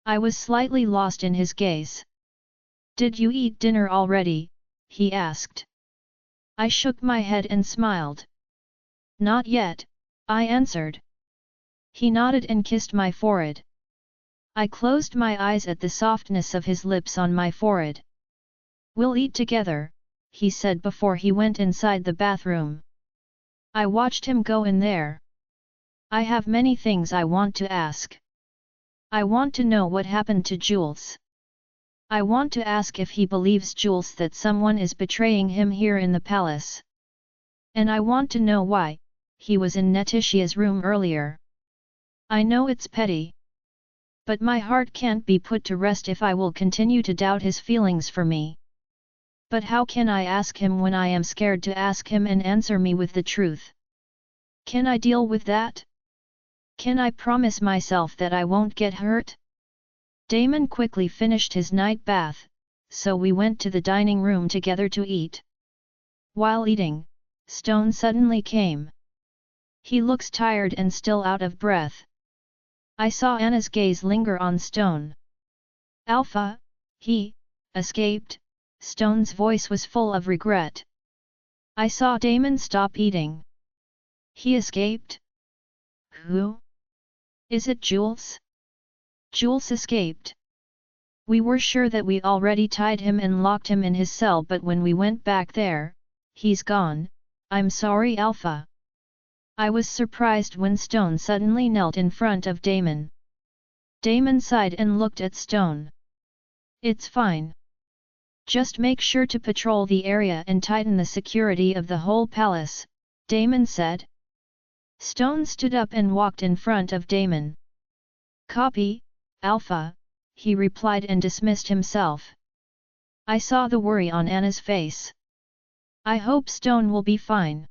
I was slightly lost in his gaze. Did you eat dinner already? He asked. I shook my head and smiled. Not yet, I answered. He nodded and kissed my forehead. I closed my eyes at the softness of his lips on my forehead. We'll eat together, he said before he went inside the bathroom. I watched him go in there. I have many things I want to ask. I want to know what happened to Jules. I want to ask if he believes Jules that someone is betraying him here in the palace. And I want to know why he was in Netitia's room earlier. I know it's petty. But my heart can't be put to rest if I will continue to doubt his feelings for me. But how can I ask him when I am scared to ask him and answer me with the truth? Can I deal with that? Can I promise myself that I won't get hurt? Damon quickly finished his night bath, so we went to the dining room together to eat. While eating, Stone suddenly came. He looks tired and still out of breath. I saw Anna's gaze linger on Stone. Alpha, he escaped, Stone's voice was full of regret. I saw Damon stop eating. He escaped? Who? Is it Jules? Jules escaped. We were sure that we already tied him and locked him in his cell, but when we went back there, he's gone. I'm sorry, Alpha. I was surprised when Stone suddenly knelt in front of Damon. Damon sighed and looked at Stone. It's fine. Just make sure to patrol the area and tighten the security of the whole palace, Damon said. Stone stood up and walked in front of Damon. Copy, Alpha, he replied and dismissed himself. I saw the worry on Anna's face. I hope Stone will be fine.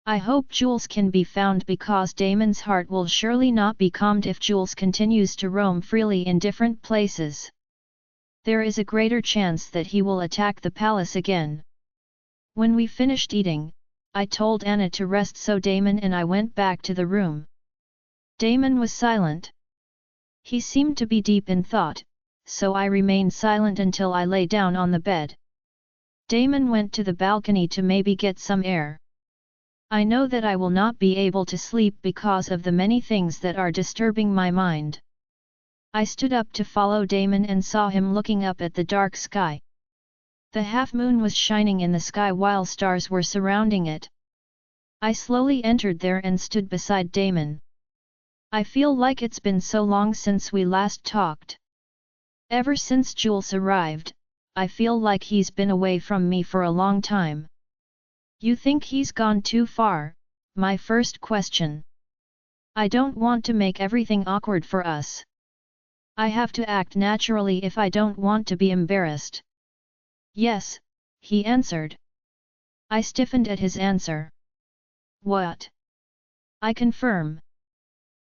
I hope Jules can be found, because Damon's heart will surely not be calmed if Jules continues to roam freely in different places. There is a greater chance that he will attack the palace again. When we finished eating, I told Anna to rest, so Damon and I went back to the room. Damon was silent. He seemed to be deep in thought, so I remained silent until I lay down on the bed. Damon went to the balcony to maybe get some air. I know that I will not be able to sleep because of the many things that are disturbing my mind. I stood up to follow Damon and saw him looking up at the dark sky. The half-moon was shining in the sky while stars were surrounding it. I slowly entered there and stood beside Damon. I feel like it's been so long since we last talked. Ever since Jules arrived, I feel like he's been away from me for a long time. You think he's gone too far? My first question. I don't want to make everything awkward for us. I have to act naturally if I don't want to be embarrassed. Yes, he answered. I stiffened at his answer. What? I confirm.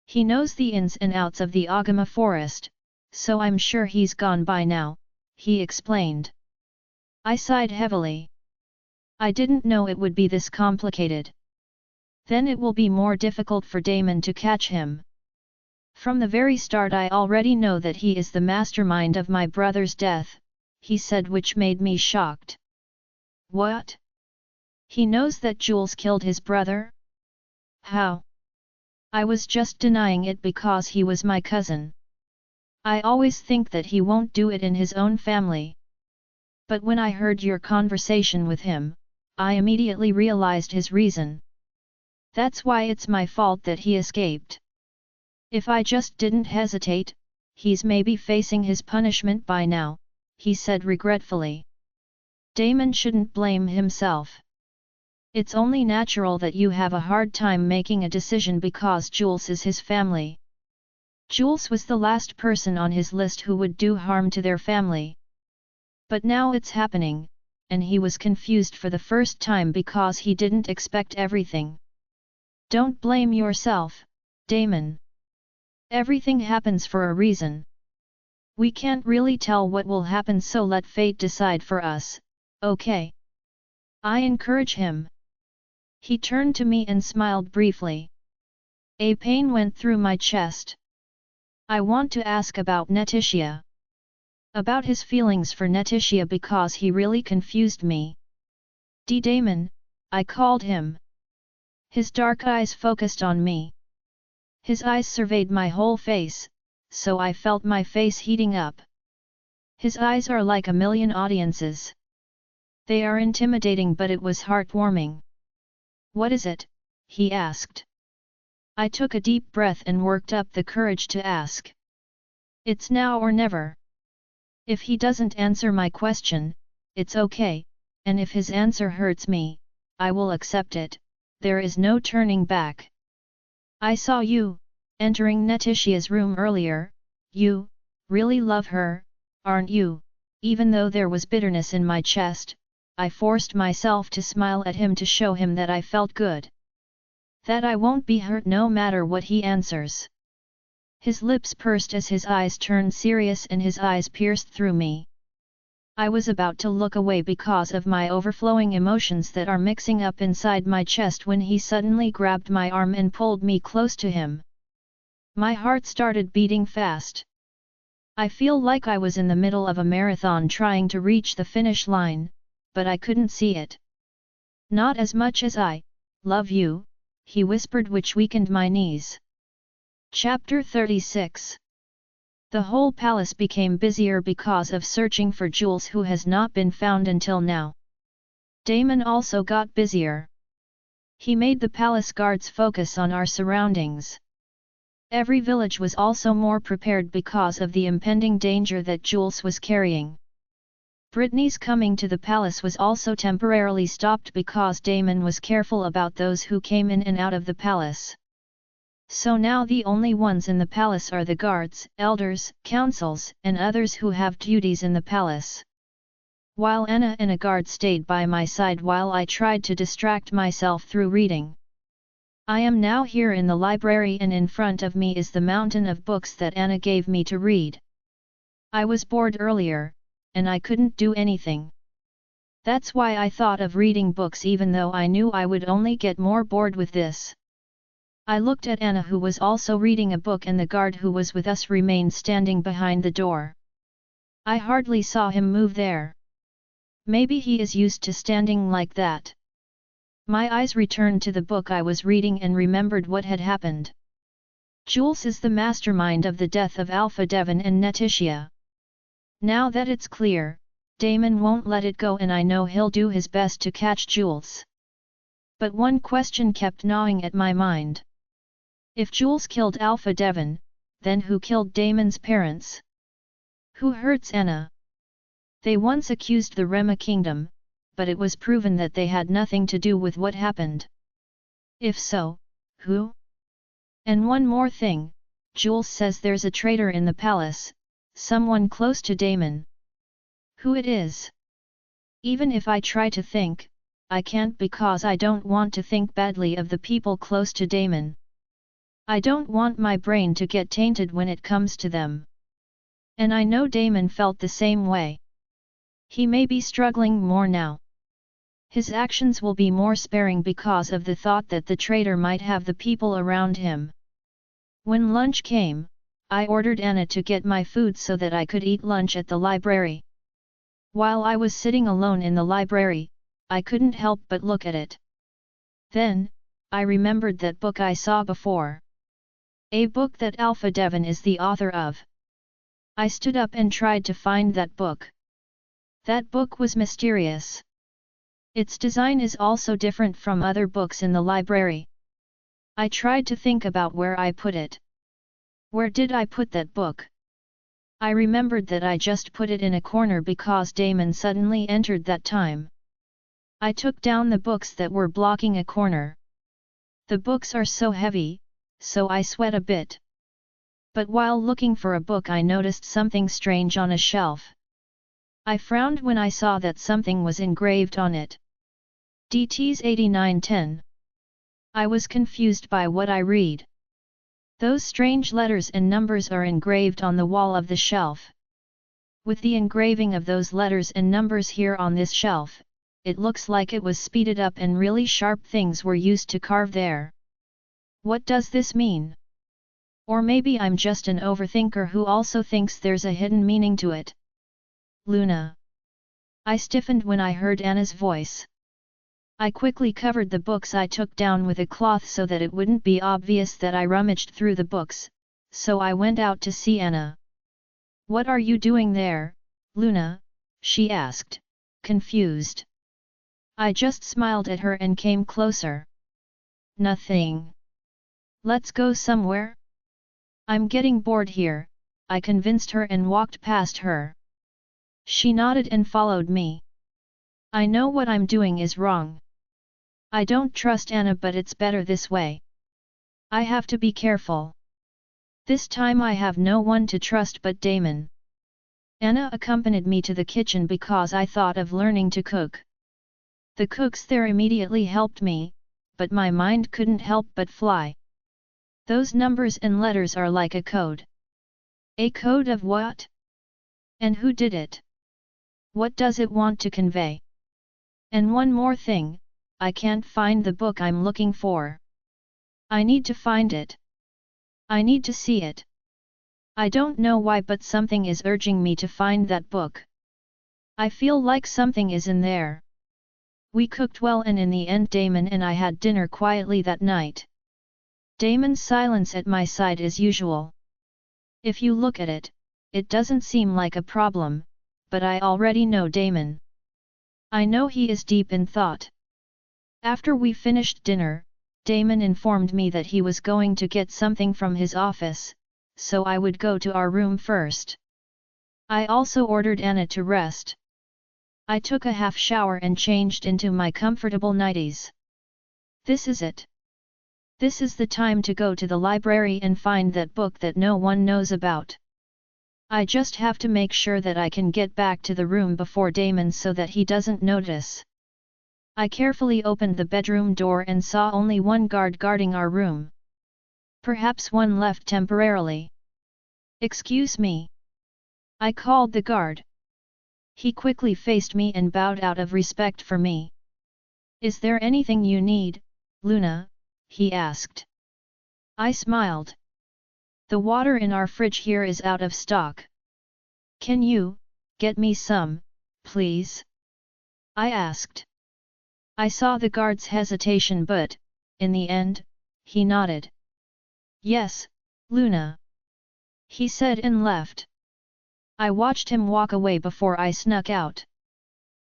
He knows the ins and outs of the Agama forest, so I'm sure he's gone by now, he explained. I sighed heavily. I didn't know it would be this complicated. Then it will be more difficult for Damon to catch him. From the very start I already know that he is the mastermind of my brother's death, he said, which made me shocked. What? He knows that Jules killed his brother? How? I was just denying it because he was my cousin. I always think that he won't do it in his own family. But when I heard your conversation with him, I immediately realized his reason. That's why it's my fault that he escaped. If I just didn't hesitate, he's maybe facing his punishment by now, he said regretfully. Damon shouldn't blame himself. It's only natural that you have a hard time making a decision because Jules is his family. Jules was the last person on his list who would do harm to their family. But now it's happening, and he was confused for the first time because he didn't expect everything. Don't blame yourself, Damon. Everything happens for a reason. We can't really tell what will happen, so let fate decide for us, okay? I encourage him. He turned to me and smiled briefly. A pain went through my chest. I want to ask about Netitia. About his feelings for Netitia, because he really confused me. Damon, I called him. His dark eyes focused on me. His eyes surveyed my whole face, so I felt my face heating up. His eyes are like a million audiences. They are intimidating, but it was heartwarming. What is it? He asked. I took a deep breath and worked up the courage to ask. It's now or never. If he doesn't answer my question, it's okay, and if his answer hurts me, I will accept it. There is no turning back. I saw you entering Netitia's room earlier. You really love her, aren't you? Even though there was bitterness in my chest, I forced myself to smile at him to show him that I felt good. That I won't be hurt no matter what he answers. His lips pursed as his eyes turned serious and his eyes pierced through me. I was about to look away because of my overflowing emotions that are mixing up inside my chest when he suddenly grabbed my arm and pulled me close to him. My heart started beating fast. I feel like I was in the middle of a marathon trying to reach the finish line, but I couldn't see it. Not as much as I love you, he whispered, which weakened my knees. Chapter 36. The whole palace became busier because of searching for Jules, who has not been found until now. Damon also got busier. He made the palace guards focus on our surroundings. Every village was also more prepared because of the impending danger that Jules was carrying. Brittany's coming to the palace was also temporarily stopped because Damon was careful about those who came in and out of the palace. So now the only ones in the palace are the guards, elders, councils, and others who have duties in the palace. While Anna and a guard stayed by my side while I tried to distract myself through reading. I am now here in the library, and in front of me is the mountain of books that Anna gave me to read. I was bored earlier, and I couldn't do anything. That's why I thought of reading books, even though I knew I would only get more bored with this. I looked at Anna, who was also reading a book, and the guard who was with us remained standing behind the door. I hardly saw him move there. Maybe he is used to standing like that. My eyes returned to the book I was reading and remembered what had happened. Jules is the mastermind of the death of Alpha Devon and Netitia. Now that it's clear, Damon won't let it go, and I know he'll do his best to catch Jules. But one question kept gnawing at my mind. If Jules killed Alpha Devon, then who killed Damon's parents? Who hurts Anna? They once accused the Rema Kingdom, but it was proven that they had nothing to do with what happened. If so, who? And one more thing, Jules says there's a traitor in the palace, someone close to Damon. Who it is? Even if I try to think, I can't, because I don't want to think badly of the people close to Damon. I don't want my brain to get tainted when it comes to them. And I know Damon felt the same way. He may be struggling more now. His actions will be more sparing because of the thought that the traitor might have the people around him. When lunch came, I ordered Anna to get my food so that I could eat lunch at the library. While I was sitting alone in the library, I couldn't help but look at it. Then, I remembered that book I saw before. A book that Alpha Devon is the author of. I stood up and tried to find that book. That book was mysterious. Its design is also different from other books in the library. I tried to think about where I put it. Where did I put that book? I remembered that I just put it in a corner because Damon suddenly entered that time. I took down the books that were blocking a corner. The books are so heavy, so I sweat a bit. But while looking for a book, I noticed something strange on a shelf. I frowned when I saw that something was engraved on it. DT's 8910. I was confused by what I read. Those strange letters and numbers are engraved on the wall of the shelf. With the engraving of those letters and numbers here on this shelf, it looks like it was speeded up and really sharp things were used to carve there. What does this mean? Or maybe I'm just an overthinker who also thinks there's a hidden meaning to it. Luna. I stiffened when I heard Anna's voice. I quickly covered the books I took down with a cloth so that it wouldn't be obvious that I rummaged through the books, so I went out to see Anna. What are you doing there, Luna? She asked, confused. I just smiled at her and came closer. Nothing. Let's go somewhere? I'm getting bored here, I convinced her and walked past her. She nodded and followed me. I know what I'm doing is wrong. I don't trust Anna, but it's better this way. I have to be careful. This time I have no one to trust but Damon. Anna accompanied me to the kitchen because I thought of learning to cook. The cooks there immediately helped me, but my mind couldn't help but fly. Those numbers and letters are like a code. A code of what? And who did it? What does it want to convey? And one more thing, I can't find the book I'm looking for. I need to find it. I need to see it. I don't know why, but something is urging me to find that book. I feel like something is in there. We cooked well, and in the end Damon and I had dinner quietly that night. Damon's silence at my side is usual. If you look at it, it doesn't seem like a problem, but I already know Damon. I know he is deep in thought. After we finished dinner, Damon informed me that he was going to get something from his office, so I would go to our room first. I also ordered Anna to rest. I took a half shower and changed into my comfortable nighties. This is it. This is the time to go to the library and find that book that no one knows about. I just have to make sure that I can get back to the room before Damon so that he doesn't notice. I carefully opened the bedroom door and saw only one guard guarding our room. Perhaps one left temporarily. "Excuse me." I called the guard. He quickly faced me and bowed out of respect for me. "Is there anything you need, Luna?" he asked. I smiled. "The water in our fridge here is out of stock. Can you get me some, please?" I asked. I saw the guard's hesitation, but, in the end, he nodded. "Yes, Luna," he said and left. I watched him walk away before I snuck out.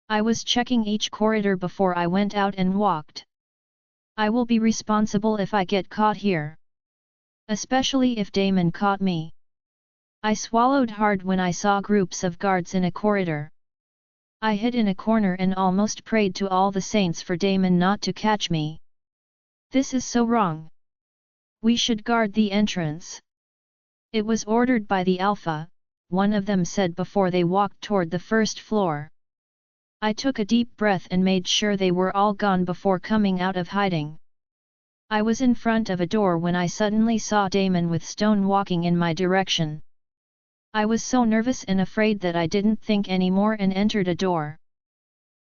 I was checking each corridor before I went out and walked. I will be responsible if I get caught here. Especially if Damon caught me. I swallowed hard when I saw groups of guards in a corridor. I hid in a corner and almost prayed to all the saints for Damon not to catch me. This is so wrong. We should guard the entrance. It was ordered by the Alpha, one of them said before they walked toward the first floor. I took a deep breath and made sure they were all gone before coming out of hiding. I was in front of a door when I suddenly saw Damon with Stone walking in my direction. I was so nervous and afraid that I didn't think anymore and entered a door.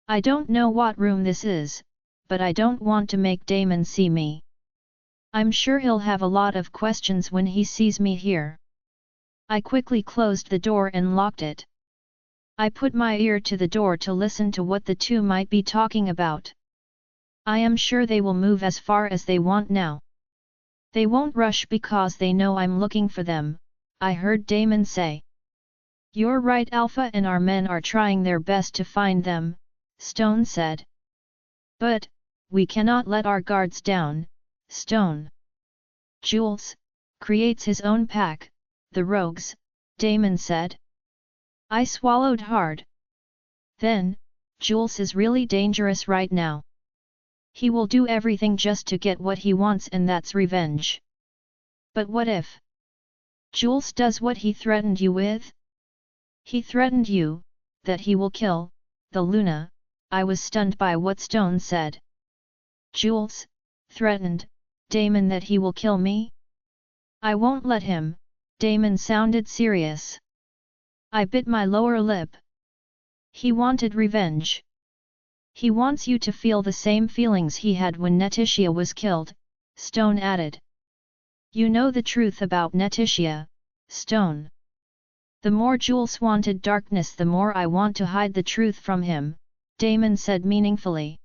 I don't know what room this is, but I don't want to make Damon see me. I'm sure he'll have a lot of questions when he sees me here. I quickly closed the door and locked it. I put my ear to the door to listen to what the two might be talking about. I am sure they will move as far as they want now. They won't rush because they know I'm looking for them, I heard Damon say. "You're right, Alpha, and our men are trying their best to find them," Stone said. "But, we cannot let our guards down, Stone. Jules creates his own pack, the Rogues," Damon said. I swallowed hard. Then, Jules is really dangerous right now. He will do everything just to get what he wants, and that's revenge. But what if Jules does what he threatened you with? He threatened you, that he will kill the Luna. I was stunned by what Stone said. Jules threatened Damon that he will kill me? I won't let him. Damon sounded serious. I bit my lower lip. He wanted revenge. He wants you to feel the same feelings he had when Netitia was killed, Stone added. You know the truth about Netitia, Stone. The more Jules wanted darkness, the more I want to hide the truth from him, Damon said meaningfully.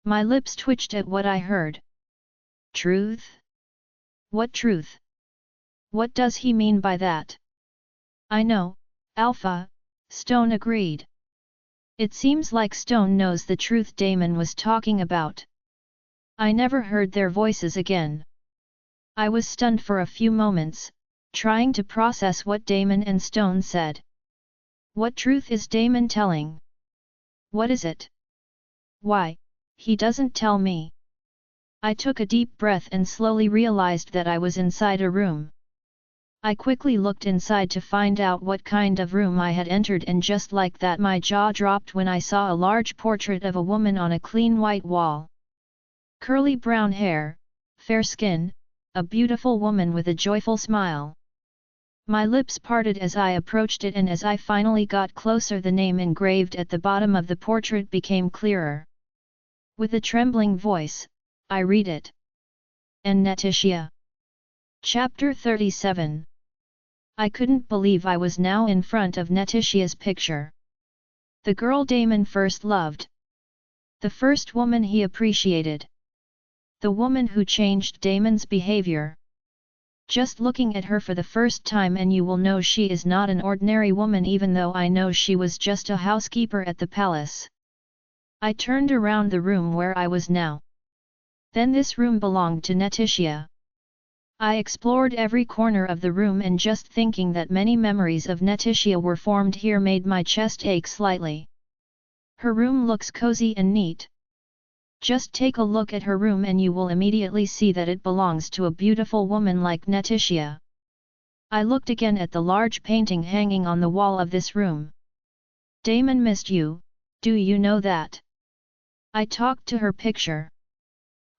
My lips twitched at what I heard. Truth? What truth? What does he mean by that? I know, Alpha, Stone agreed. It seems like Stone knows the truth Damon was talking about. I never heard their voices again. I was stunned for a few moments, trying to process what Damon and Stone said. What truth is Damon telling? What is it? Why, he doesn't tell me. I took a deep breath and slowly realized that I was inside a room. I quickly looked inside to find out what kind of room I had entered, and just like that my jaw dropped when I saw a large portrait of a woman on a clean white wall. Curly brown hair, fair skin, a beautiful woman with a joyful smile. My lips parted as I approached it, and as I finally got closer, the name engraved at the bottom of the portrait became clearer. With a trembling voice, I read it. And Netitia. Chapter 37. I couldn't believe I was now in front of Netitia's picture. The girl Damon first loved. The first woman he appreciated. The woman who changed Damon's behavior. Just looking at her for the first time and you will know she is not an ordinary woman, even though I know she was just a housekeeper at the palace. I turned around the room where I was now. Then this room belonged to Netitia. I explored every corner of the room, and just thinking that many memories of Netitia were formed here made my chest ache slightly. Her room looks cozy and neat. Just take a look at her room and you will immediately see that it belongs to a beautiful woman like Netitia. I looked again at the large painting hanging on the wall of this room. Damon missed you, do you know that? I talked to her picture.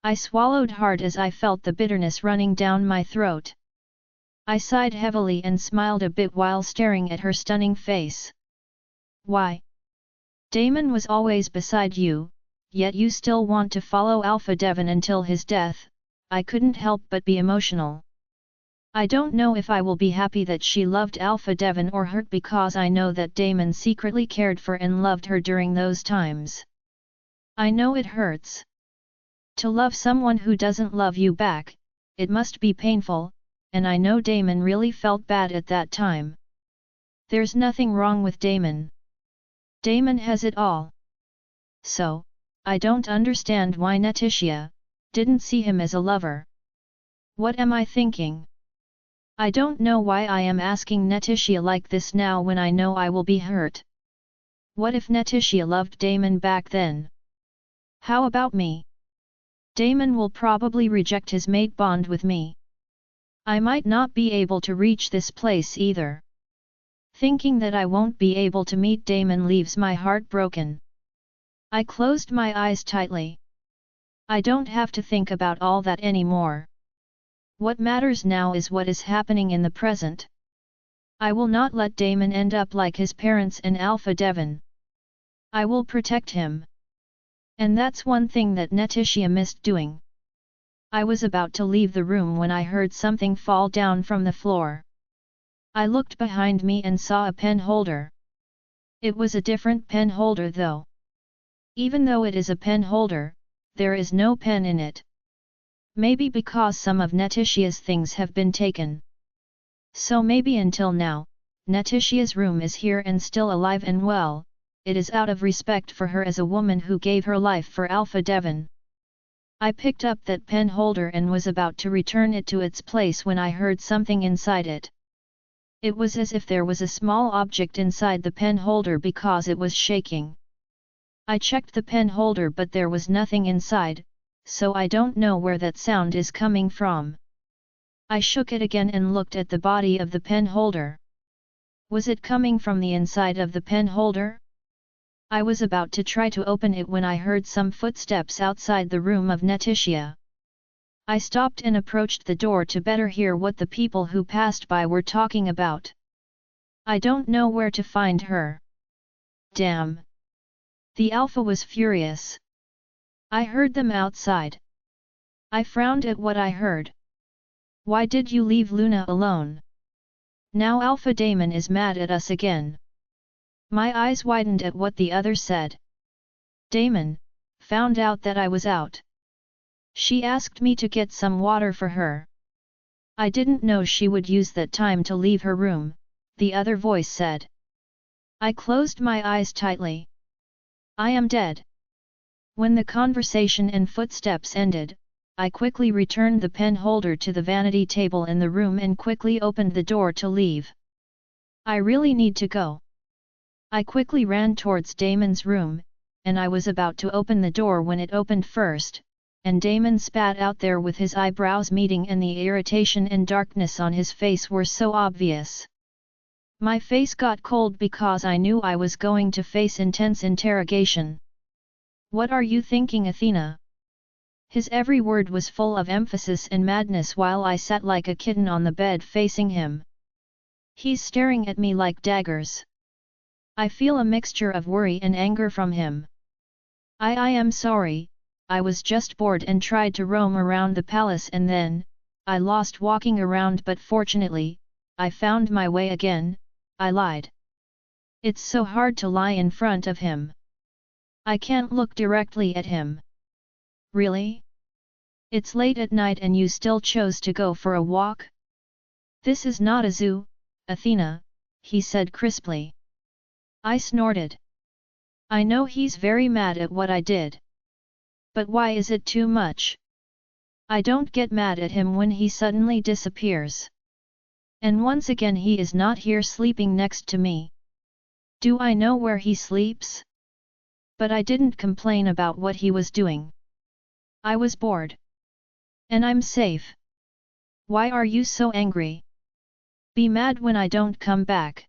I swallowed hard as I felt the bitterness running down my throat. I sighed heavily and smiled a bit while staring at her stunning face. Why? Damon was always beside you, yet you still want to follow Alpha Devon until his death. I couldn't help but be emotional. I don't know if I will be happy that she loved Alpha Devon or hurt because I know that Damon secretly cared for and loved her during those times. I know it hurts. To love someone who doesn't love you back, it must be painful, and I know Damon really felt bad at that time. There's nothing wrong with Damon. Damon has it all. So, I don't understand why Netitia didn't see him as a lover. What am I thinking? I don't know why I am asking Netitia like this now when I know I will be hurt. What if Netitia loved Damon back then? How about me? Damon will probably reject his mate bond with me. I might not be able to reach this place either. Thinking that I won't be able to meet Damon leaves my heart broken. I closed my eyes tightly. I don't have to think about all that anymore. What matters now is what is happening in the present. I will not let Damon end up like his parents and Alpha Devon. I will protect him. And that's one thing that Netitia missed doing. I was about to leave the room when I heard something fall down from the floor. I looked behind me and saw a pen holder. It was a different pen holder though. Even though it is a pen holder, there is no pen in it. Maybe because some of Netitia's things have been taken. So maybe until now, Netitia's room is here and still alive and well. It is out of respect for her as a woman who gave her life for Alpha Devon. I picked up that pen holder and was about to return it to its place when I heard something inside it. It was as if there was a small object inside the pen holder because it was shaking. I checked the pen holder but there was nothing inside, so I don't know where that sound is coming from. I shook it again and looked at the body of the pen holder. Was it coming from the inside of the pen holder? I was about to try to open it when I heard some footsteps outside the room of Netitia. I stopped and approached the door to better hear what the people who passed by were talking about. I don't know where to find her. Damn! The Alpha was furious. I heard them outside. I frowned at what I heard. Why did you leave Luna alone? Now Alpha Damon is mad at us again. My eyes widened at what the other said. Damon found out that I was out. She asked me to get some water for her. I didn't know she would use that time to leave her room, the other voice said. I closed my eyes tightly. I am dead. When the conversation and footsteps ended, I quickly returned the pen holder to the vanity table in the room and quickly opened the door to leave. I really need to go. I quickly ran towards Damon's room, and I was about to open the door when it opened first, and Damon spat out there with his eyebrows meeting and the irritation and darkness on his face were so obvious. My face got cold because I knew I was going to face intense interrogation. What are you thinking, Athena? His every word was full of emphasis and madness while I sat like a kitten on the bed facing him. He's staring at me like daggers. I feel a mixture of worry and anger from him. I am sorry, I was just bored and tried to roam around the palace and then, I lost walking around but fortunately, I found my way again, I lied. It's so hard to lie in front of him. I can't look directly at him. Really? It's late at night and you still chose to go for a walk? "This is not a zoo, Athena," he said crisply. I snorted. I know he's very mad at what I did. But why is it too much? I don't get mad at him when he suddenly disappears. And once again he is not here sleeping next to me. Do I know where he sleeps? But I didn't complain about what he was doing. I was bored. And I'm safe. Why are you so angry? Be mad when I don't come back.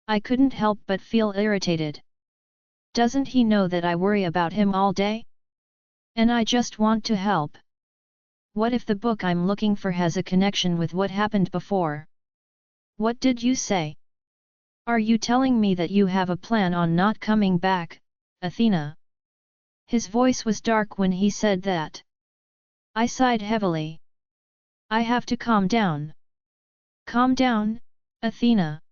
I couldn't help but feel irritated. Doesn't he know that I worry about him all day? And I just want to help. What if the book I'm looking for has a connection with what happened before? What did you say? Are you telling me that you have a plan on not coming back, Athena? His voice was dark when he said that. I sighed heavily. I have to calm down. Calm down, Athena.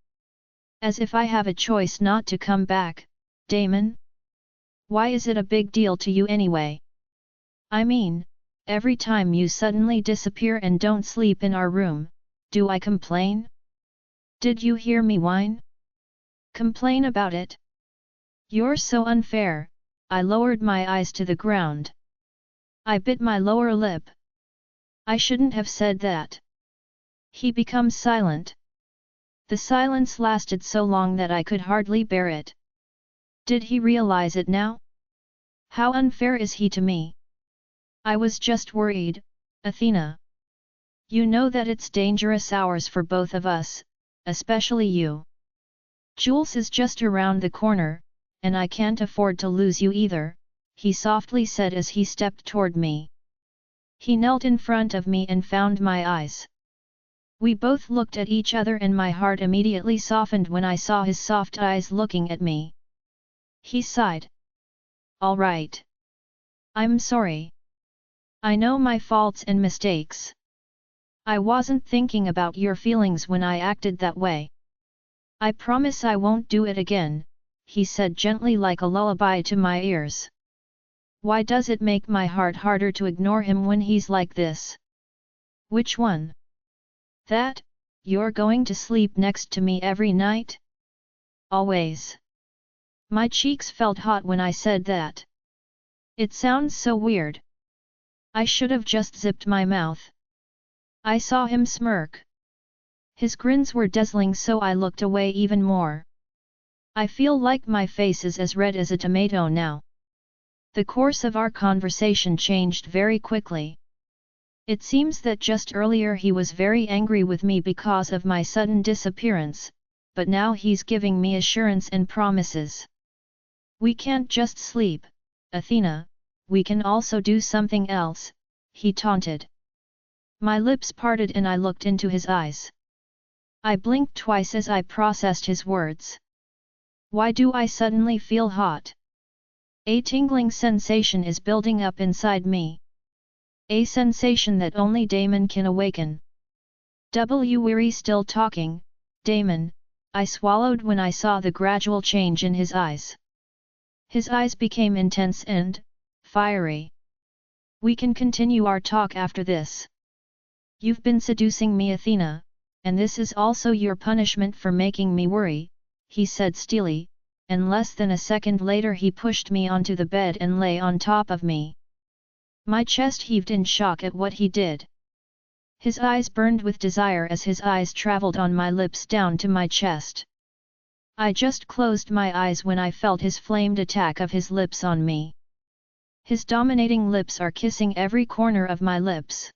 As if I have a choice not to come back, Damon? Why is it a big deal to you anyway? I mean, every time you suddenly disappear and don't sleep in our room, do I complain? Did you hear me whine? Complain about it? You're so unfair. I lowered my eyes to the ground. I bit my lower lip. I shouldn't have said that. He becomes silent. The silence lasted so long that I could hardly bear it. Did he realize it now? How unfair is he to me? I was just worried, Athena. You know that it's dangerous hours for both of us, especially you. Jules is just around the corner, and I can't afford to lose you either, he softly said as he stepped toward me. He knelt in front of me and found my eyes. We both looked at each other and my heart immediately softened when I saw his soft eyes looking at me. He sighed. All right. I'm sorry. I know my faults and mistakes. I wasn't thinking about your feelings when I acted that way. I promise I won't do it again, he said gently like a lullaby to my ears. Why does it make my heart harder to ignore him when he's like this? Which one? That, you're going to sleep next to me every night? Always. My cheeks felt hot when I said that. It sounds so weird. I should have just zipped my mouth. I saw him smirk. His grins were dazzling, so I looked away even more. I feel like my face is as red as a tomato now. The course of our conversation changed very quickly. It seems that just earlier he was very angry with me because of my sudden disappearance, but now he's giving me assurance and promises. We can't just sleep, Athena, we can also do something else, he taunted. My lips parted and I looked into his eyes. I blinked twice as I processed his words. Why do I suddenly feel hot? A tingling sensation is building up inside me. A sensation that only Damon can awaken. We're still talking, Damon, I swallowed when I saw the gradual change in his eyes. His eyes became intense and fiery. We can continue our talk after this. You've been seducing me, Athena, and this is also your punishment for making me worry, he said steelily, and less than a second later he pushed me onto the bed and lay on top of me. My chest heaved in shock at what he did. His eyes burned with desire as his eyes traveled on my lips down to my chest. I just closed my eyes when I felt his flamed attack of his lips on me. His dominating lips are kissing every corner of my lips.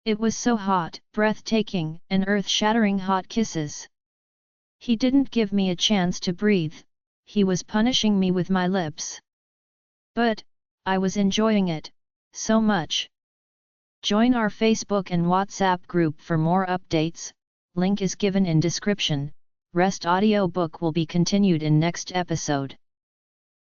It was so hot, breathtaking, and earth-shattering hot kisses. He didn't give me a chance to breathe, he was punishing me with my lips. But, I was enjoying it, so much. Join our Facebook and WhatsApp group for more updates, link is given in description. Rest audiobook will be continued in next episode.